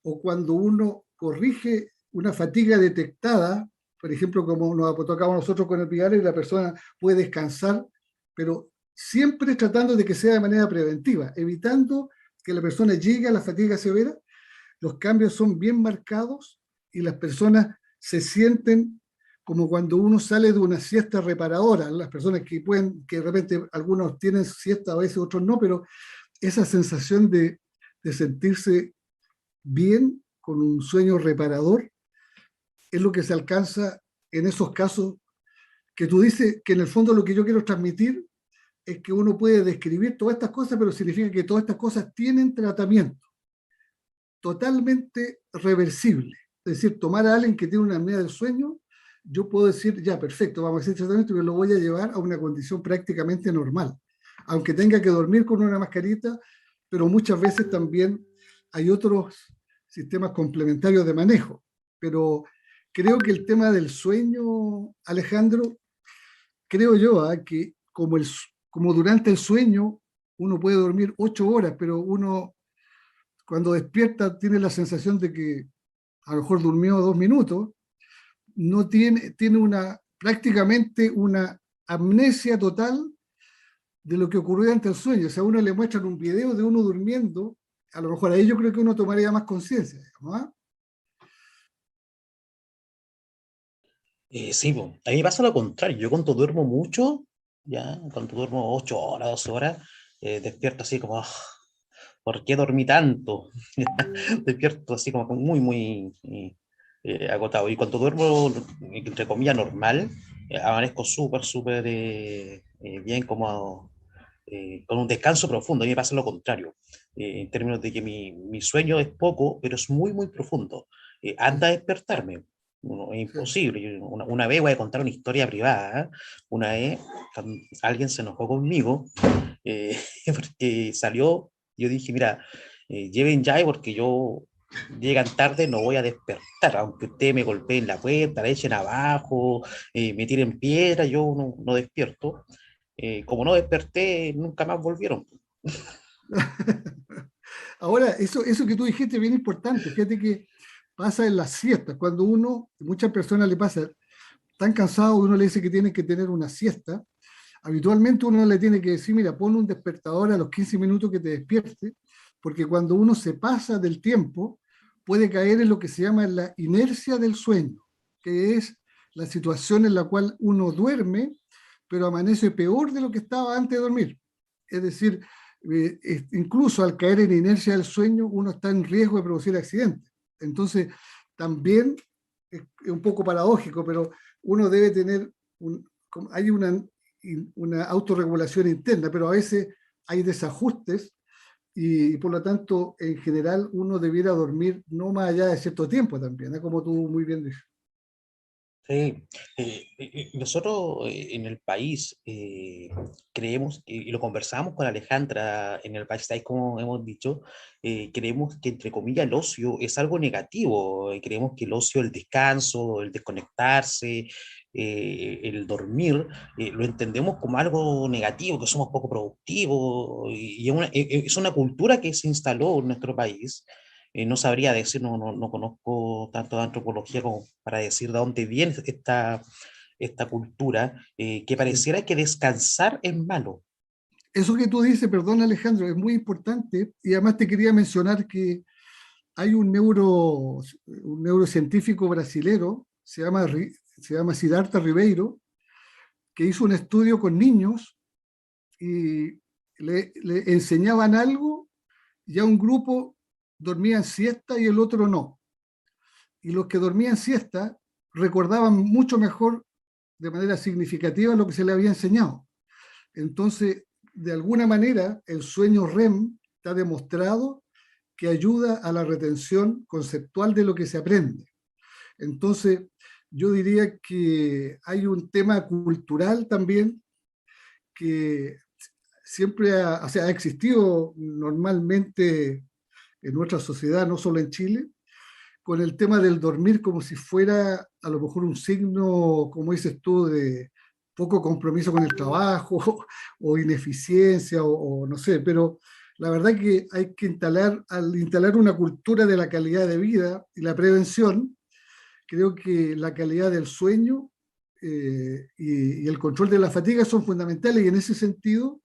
o cuando uno corrige una fatiga detectada, por ejemplo, como nos tocamos nosotros con el pilar, y la persona puede descansar, pero siempre tratando de que sea de manera preventiva, evitando que la persona llegue a la fatiga severa. Los cambios son bien marcados y las personas se sienten como cuando uno sale de una siesta reparadora. Las personas que de repente algunos tienen siesta, a veces otros no, pero esa sensación de sentirse bien con un sueño reparador es lo que se alcanza en esos casos que tú dices, que en el fondo lo que yo quiero transmitir es que uno puede describir todas estas cosas, pero significa que todas estas cosas tienen tratamiento totalmente reversible. Es decir, tomar a alguien que tiene una apnea del sueño, yo puedo decir, ya, perfecto, vamos a hacer tratamiento, pero lo voy a llevar a una condición prácticamente normal, aunque tenga que dormir con una mascarita, pero muchas veces también hay otros sistemas complementarios de manejo. Pero creo que el tema del sueño, Alejandro, creo yo, que como durante el sueño uno puede dormir 8 horas, pero uno cuando despierta tiene la sensación de que a lo mejor durmió 2 minutos, no tiene prácticamente una amnesia total de lo que ocurrió ante el sueño. O sea, a uno le muestran un video de uno durmiendo, a lo mejor ahí yo creo que uno tomaría más conciencia, ¿no? Sí, po. A mí me pasa lo contrario. Yo cuando duermo mucho, ya, cuando duermo 8 horas, 12 horas, despierto así como, "Ah, ¿por qué dormí tanto?" Despierto así como muy, muy, agotado. Y cuando duermo, entre comillas, normal, amanezco súper bien, como con un descanso profundo. A mí me pasa lo contrario, en términos de que mi sueño es poco, pero es muy profundo. Sí, Anda a despertarme. Es sí. imposible. Una vez voy a contar una historia privada. Una vez alguien se enojó conmigo porque salió. Yo dije, mira, lleven llave porque yo llegan tarde, no voy a despertar, aunque ustedes me golpeen la puerta, la echen abajo, me tiren piedra, yo no despierto. Como no desperté, nunca más volvieron. Ahora, eso que tú dijiste es bien importante. Fíjate que pasa en las siestas. Cuando uno, muchas personas le pasa, tan cansado, uno le dice que tiene que tener una siesta. Habitualmente uno le tiene que decir, mira, pon un despertador a los 15 minutos que te despierte, porque cuando uno se pasa del tiempo, puede caer en lo que se llama la inercia del sueño, que es la situación en la cual uno duerme, pero amanece peor de lo que estaba antes de dormir. Es decir, incluso al caer en inercia del sueño, uno está en riesgo de producir accidentes. Entonces, también es un poco paradójico, pero uno debe tener, hay una autorregulación interna, pero a veces hay desajustes y por lo tanto, en general, uno debiera dormir no más allá de cierto tiempo también, ¿eh? Como tú muy bien dices. Sí, nosotros en el país creemos, y lo conversamos con Alejandra en el país, como hemos dicho, creemos que entre comillas el ocio es algo negativo, creemos que el ocio, el descanso, el desconectarse, el dormir, lo entendemos como algo negativo, que somos poco productivos, y es una cultura que se instaló en nuestro país. No sabría decir, no conozco tanto de antropología como para decir de dónde viene esta cultura, que Sí. pareciera que descansar es malo. Eso que tú dices, perdón Alejandro, es muy importante y además te quería mencionar que hay un neurocientífico brasilero, se llama Siddhartha Ribeiro, que hizo un estudio con niños y le enseñaban algo, ya un grupo dormía en siesta y el otro no. Y los que dormían siesta recordaban mucho mejor, de manera significativa, lo que se le había enseñado. Entonces, de alguna manera, el sueño REM está demostrado que ayuda a la retención conceptual de lo que se aprende. Entonces, yo diría que hay un tema cultural también que siempre o sea, ha existido normalmente en nuestra sociedad, no solo en Chile, con el tema del dormir como si fuera a lo mejor un signo, como dices tú, de poco compromiso con el trabajo o ineficiencia o no sé, pero la verdad que hay que al instalar una cultura de la calidad de vida y la prevención, creo que la calidad del sueño y el control de la fatiga son fundamentales y en ese sentido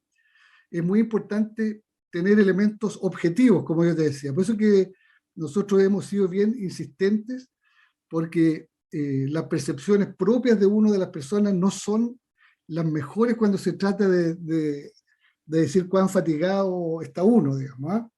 es muy importante tener elementos objetivos, como yo te decía. Por eso que nosotros hemos sido bien insistentes, porque las percepciones propias de uno de las personas no son las mejores cuando se trata de decir cuán fatigado está uno, digamos. ¿Ah?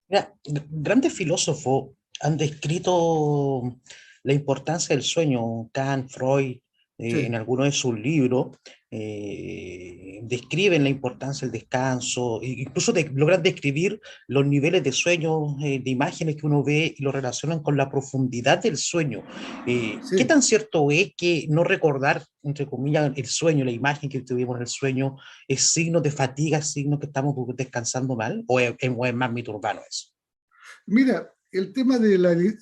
Mira, grandes filósofos han descrito la importancia del sueño. Kant, Freud, en Sí. algunos de sus libros, describen la importancia del descanso, incluso logran describir los niveles de sueño, de imágenes que uno ve y lo relacionan con la profundidad del sueño. ¿Qué Sí. tan cierto es que no recordar, entre comillas, el sueño, la imagen que tuvimos en el sueño, es signo de fatiga, es signo que estamos descansando mal? O es más mito urbano eso? Mira, el tema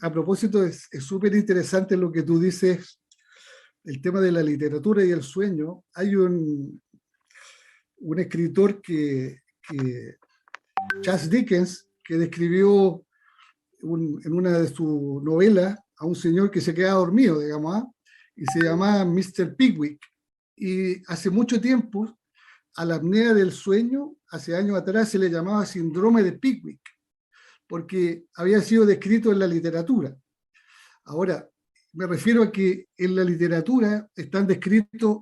a propósito, es súper interesante lo que tú dices, el tema de la literatura y el sueño. Hay un escritor Charles Dickens, que describió en una de sus novelas a un señor que se queda dormido, digamos, ¿ah? Y se llamaba Mr. Pickwick. Y hace mucho tiempo, a la apnea del sueño, hace años atrás, se le llamaba síndrome de Pickwick, porque había sido descrito en la literatura. Ahora, me refiero a que en la literatura están descritos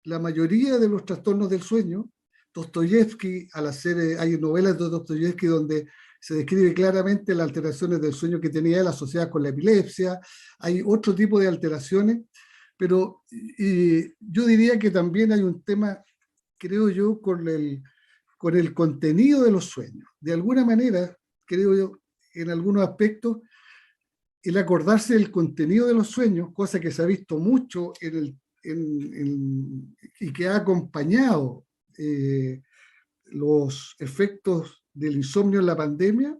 la mayoría de los trastornos del sueño. Dostoyevsky, al hacer, hay novelas de Dostoyevsky donde se describe claramente las alteraciones del sueño que tenía él asociadas con la epilepsia. Hay otro tipo de alteraciones, pero yo diría que también hay un tema, creo yo, con el contenido de los sueños. De alguna manera, creo yo, en algunos aspectos, el acordarse del contenido de los sueños, cosa que se ha visto mucho y que ha acompañado los efectos del insomnio en la pandemia,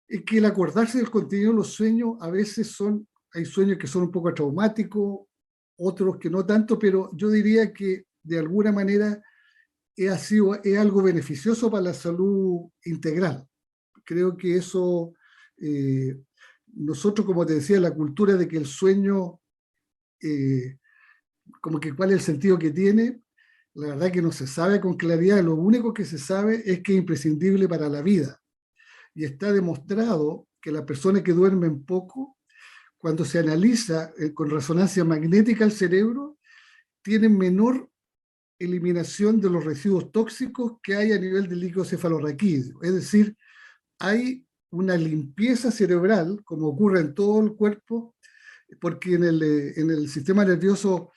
es que el acordarse del contenido de los sueños a veces hay sueños que son un poco traumáticos, otros que no tanto, pero yo diría que de alguna manera es algo beneficioso para la salud integral. Creo que eso, nosotros, como te decía, la cultura de que el sueño, como que cuál es el sentido que tiene, la verdad que no se sabe con claridad. Lo único que se sabe es que es imprescindible para la vida. Y está demostrado que las personas que duermen poco, cuando se analiza con resonancia magnética el cerebro, tienen menor eliminación de los residuos tóxicos que hay a nivel del líquido cefalorraquídeo. Es decir, hay una limpieza cerebral, como ocurre en todo el cuerpo, porque en el sistema nervioso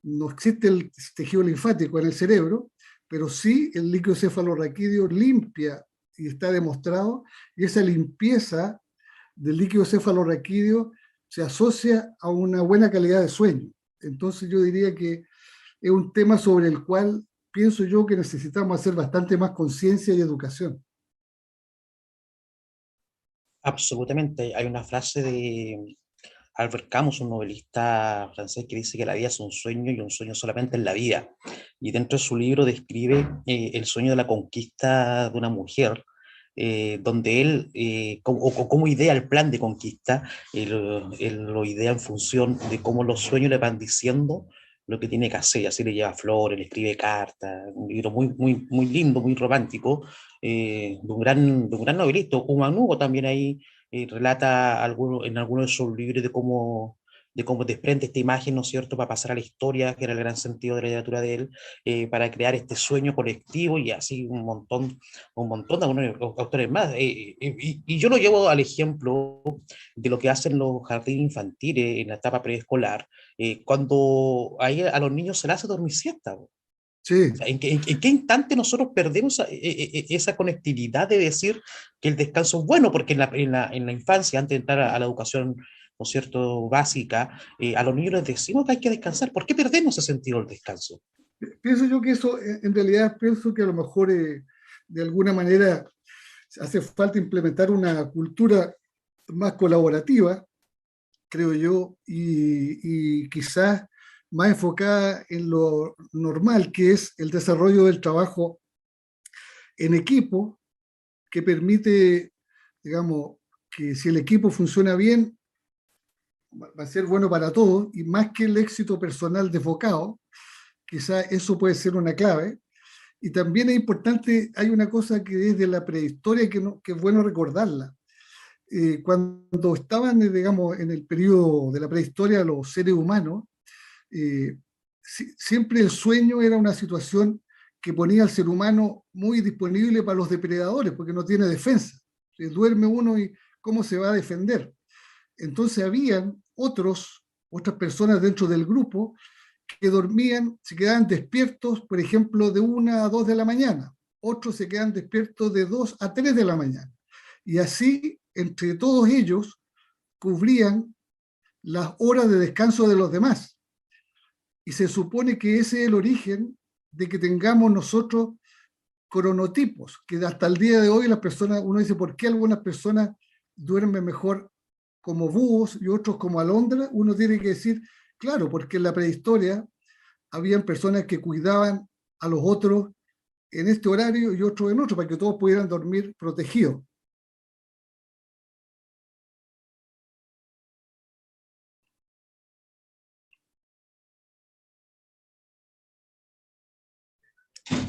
no existe el tejido linfático en el cerebro, pero sí el líquido cefalorraquídeo limpia, y está demostrado, y esa limpieza del líquido cefalorraquídeo se asocia a una buena calidad de sueño. Entonces yo diría que es un tema sobre el cual pienso yo que necesitamos hacer bastante más conciencia y educación. Absolutamente. Hay una frase de Albert Camus, un novelista francés, que dice que la vida es un sueño y un sueño solamente es la vida. Y dentro de su libro describe el sueño de la conquista de una mujer, donde él, o como idea el plan de conquista, él lo idea en función de cómo los sueños le van diciendo lo que tiene que hacer. Así le lleva flores, le escribe cartas, un libro muy, muy, muy lindo, muy romántico, de un gran novelista. Hugo también ahí relata en algunos de sus libros de cómo desprende esta imagen, ¿no es cierto?, para pasar a la historia, que era el gran sentido de la literatura de él, para crear este sueño colectivo y así un montón de algunos autores más. Y yo lo llevo al ejemplo de lo que hacen los jardines infantiles en la etapa preescolar, cuando ahí a los niños se les hace dormir siesta. O Sí, sea, en qué instante nosotros perdemos esa conectividad de decir que el descanso es bueno? Porque en la infancia, antes de entrar a la educación, ¿no es cierto?, básica, a los niños les decimos que hay que descansar. ¿Por qué perdemos ese sentido del descanso? pienso yo que eso, en realidad, pienso que a lo mejor de alguna manera hace falta implementar una cultura más colaborativa, creo yo, y quizás más enfocada en lo normal, que es el desarrollo del trabajo en equipo, que permite, digamos, que si el equipo funciona bien, va a ser bueno para todos, y más que el éxito personal desbocado, quizás eso puede ser una clave. Y también es importante, hay una cosa que es de la prehistoria que, no, que es bueno recordarla. Cuando estaban, digamos, en el periodo de la prehistoria los seres humanos, siempre el sueño era una situación que ponía al ser humano muy disponible para los depredadores, porque no tiene defensa. Duerme uno y cómo se va a defender. Entonces habían otras personas dentro del grupo que dormían, se quedaban despiertos, por ejemplo, de 1 a 2 de la mañana. Otros se quedan despiertos de 2 a 3 de la mañana. Y así, entre todos ellos, cubrían las horas de descanso de los demás. Y se supone que ese es el origen de que tengamos nosotros cronotipos, que hasta el día de hoy las personas, uno dice, ¿por qué algunas personas duermen mejor como búhos y otros como alondras? Uno tiene que decir, claro, porque en la prehistoria habían personas que cuidaban a los otros en este horario y otros en otro, para que todos pudieran dormir protegidos.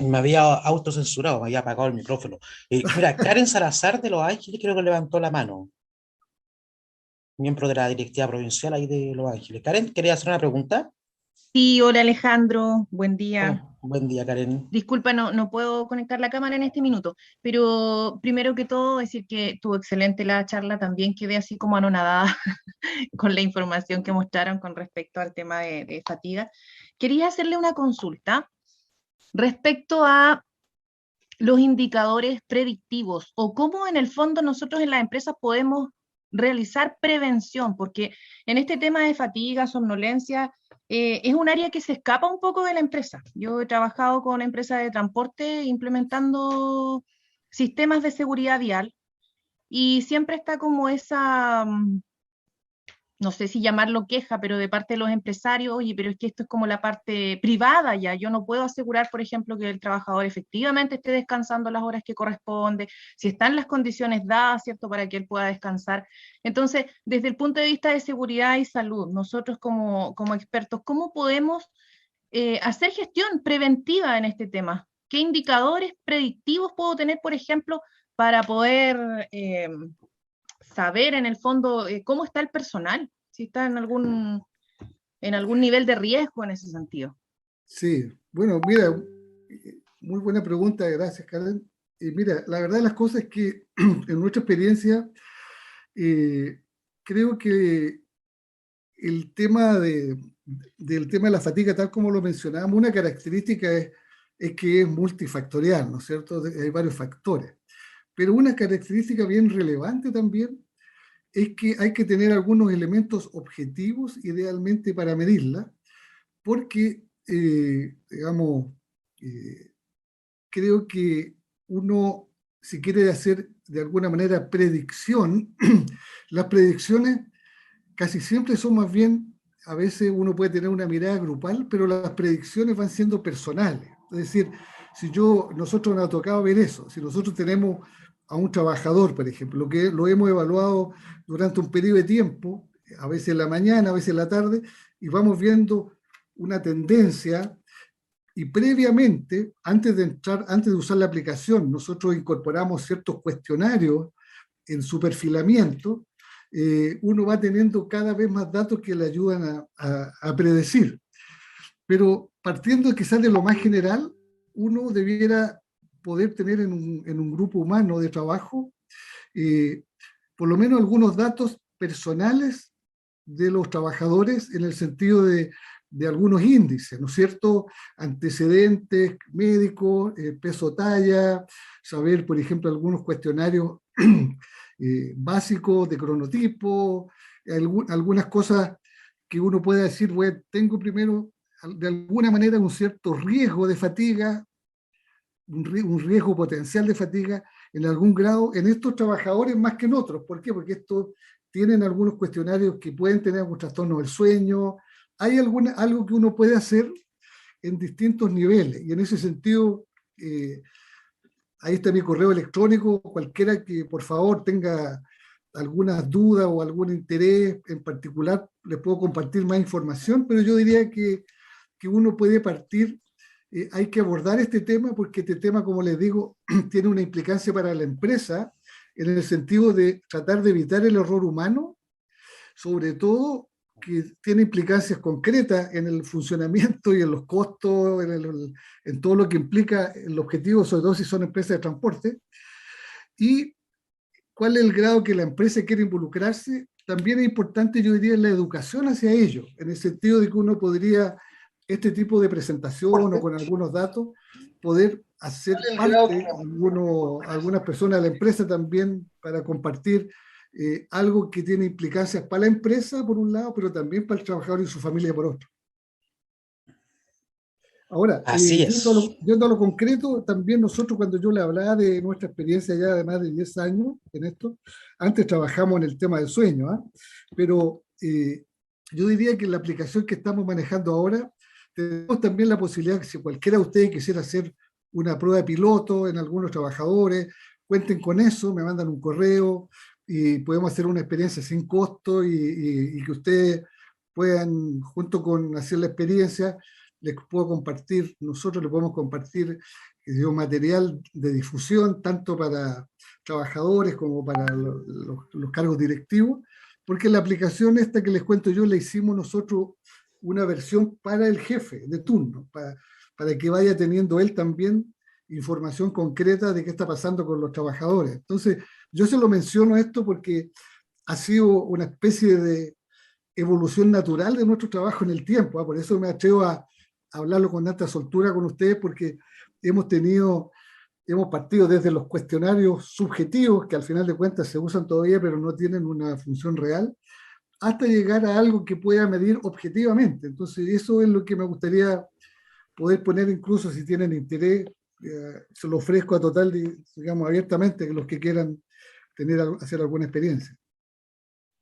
Me había autocensurado, me había apagado el micrófono. Mira, Karen Salazar de Los Ángeles creo que levantó la mano, miembro de la directiva provincial ahí de Los Ángeles. Karen, ¿quería hacer una pregunta? Sí, hola Alejandro, buen día. Buen día, Karen. Disculpa, no puedo conectar la cámara en este minuto, pero primero que todo decir que estuvo excelente la charla, también quedé así como anonadada con la información que mostraron con respecto al tema de fatiga. Quería hacerle una consulta respecto a los indicadores predictivos o cómo en el fondo nosotros en las empresas podemos realizar prevención, porque en este tema de fatiga, somnolencia, es un área que se escapa un poco de la empresa. Yo he trabajado con empresas de transporte implementando sistemas de seguridad vial y siempre está como esa, no sé si llamarlo queja, pero de parte de los empresarios, oye, pero es que esto es como la parte privada ya, yo no puedo asegurar, por ejemplo, que el trabajador efectivamente esté descansando las horas que corresponde, si están las condiciones dadas, ¿cierto?, para que él pueda descansar. Entonces, desde el punto de vista de seguridad y salud, nosotros como expertos, ¿cómo podemos hacer gestión preventiva en este tema? ¿Qué indicadores predictivos puedo tener, por ejemplo, para poder saber en el fondo cómo está el personal, si está en algún nivel de riesgo en ese sentido? Sí, bueno, mira, muy buena pregunta, gracias, Karen. Mira, la verdad de las cosas es que en nuestra experiencia, creo que el tema del tema de la fatiga, tal como lo mencionábamos, una característica es que es multifactorial, ¿no es cierto? Hay varios factores. Pero una característica bien relevante también es que hay que tener algunos elementos objetivos, idealmente, para medirla, porque, digamos, creo que uno, si quiere hacer de alguna manera predicción, las predicciones casi siempre son más bien, a veces uno puede tener una mirada grupal, pero las predicciones van siendo personales. Es decir, si nosotros nos ha tocado ver eso, si nosotros tenemos a un trabajador, por ejemplo, que lo hemos evaluado durante un periodo de tiempo, a veces en la mañana, a veces en la tarde, y vamos viendo una tendencia, y previamente, antes de usar la aplicación, nosotros incorporamos ciertos cuestionarios en su perfilamiento, uno va teniendo cada vez más datos que le ayudan a predecir. Pero partiendo quizás de lo más general, uno debiera poder tener en un grupo humano de trabajo por lo menos algunos datos personales de los trabajadores en el sentido de algunos índices, ¿no es cierto? Antecedentes médicos, peso, talla, saber, por ejemplo, algunos cuestionarios básicos de cronotipo, algunas cosas que uno puede decir, bueno, tengo primero de alguna manera un cierto riesgo de fatiga, un riesgo potencial de fatiga en algún grado en estos trabajadores más que en otros. ¿Por qué? Porque estos tienen algunos cuestionarios que pueden tener algún trastorno del sueño. Hay algo que uno puede hacer en distintos niveles. Y en ese sentido, ahí está mi correo electrónico. Cualquiera que por favor tenga algunas dudas o algún interés en particular, les puedo compartir más información, pero yo diría que uno puede partir. Hay que abordar este tema porque este tema, como les digo, tiene una implicancia para la empresa en el sentido de tratar de evitar el error humano, sobre todo que tiene implicancias concretas en el funcionamiento y en los costos, en todo lo que implica el objetivo, sobre todo si son empresas de transporte, y cuál es el grado que la empresa quiere involucrarse. También es importante, yo diría, la educación hacia ello, en el sentido de que uno podría, este tipo de presentación o con algunos datos, poder hacer parte algunas personas de la empresa también para compartir algo que tiene implicancias para la empresa por un lado, pero también para el trabajador y su familia por otro. Ahora, Así es. yendo a lo concreto, también nosotros cuando yo le hablaba de nuestra experiencia ya de más de 10 años en esto, antes trabajamos en el tema del sueño, pero yo diría que la aplicación que estamos manejando ahora, tenemos también la posibilidad que si cualquiera de ustedes quisiera hacer una prueba de piloto en algunos trabajadores, cuenten con eso, me mandan un correo y podemos hacer una experiencia sin costo y que ustedes puedan, junto con hacer la experiencia, les puedo compartir, nosotros les podemos compartir material de difusión, tanto para trabajadores como para los cargos directivos, porque la aplicación esta que les cuento yo la hicimos nosotros una versión para el jefe de turno, para que vaya teniendo él también información concreta de qué está pasando con los trabajadores. Entonces, yo se lo menciono esto porque ha sido una especie de evolución natural de nuestro trabajo en el tiempo, ¿eh? Por eso me atrevo a hablarlo con tanta soltura con ustedes, porque hemos partido desde los cuestionarios subjetivos, que al final de cuentas se usan todavía, pero no tienen una función real, hasta llegar a algo que pueda medir objetivamente. Entonces, eso es lo que me gustaría poder poner, incluso si tienen interés, se lo ofrezco a total, digamos, abiertamente, que los que quieran hacer alguna experiencia.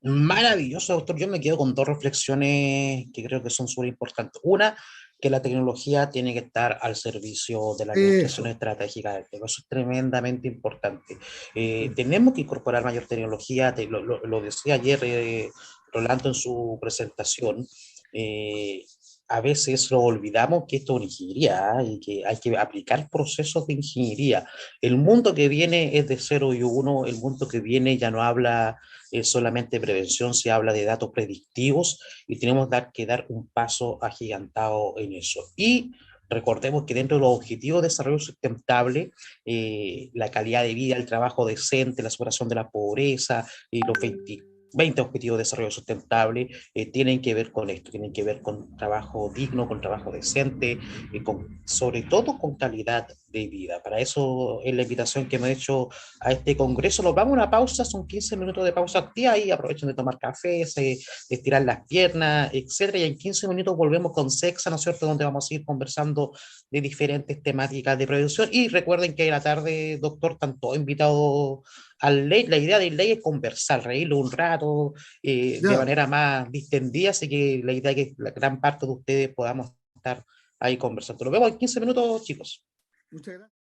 Maravilloso, doctor. Yo me quedo con dos reflexiones que creo que son súper importantes. Una, que la tecnología tiene que estar al servicio de la administración Eso. estratégica del tema. Eso es tremendamente importante. Tenemos que incorporar mayor tecnología, lo decía ayer Rolando en su presentación. A veces lo olvidamos que esto es una ingeniería, ¿eh? Y que hay que aplicar procesos de ingeniería. El mundo que viene es de 0 y 1, el mundo que viene ya no habla solamente de prevención, se habla de datos predictivos y tenemos que dar un paso agigantado en eso. Y recordemos que dentro de los objetivos de desarrollo sustentable, la calidad de vida, el trabajo decente, la superación de la pobreza y los 20 objetivos de desarrollo sustentable tienen que ver con esto, tienen que ver con trabajo digno, con trabajo decente, sobre todo con calidad de vida. Para eso es la invitación que me he hecho a este congreso. Nos vamos a una pausa, son 15 minutos de pausa activa y aprovechen de tomar café, estirar las piernas, etcétera. Y en 15 minutos volvemos con SEXA, ¿no es cierto?, donde vamos a ir conversando de diferentes temáticas de prevención. Y recuerden que en la tarde, doctor, están todos invitados al ley. La idea del ley es conversar, reírlo un rato, de Ya, manera más distendida, así que la idea es que la gran parte de ustedes podamos estar ahí conversando. Nos vemos en 15 minutos, chicos. muchas gracias.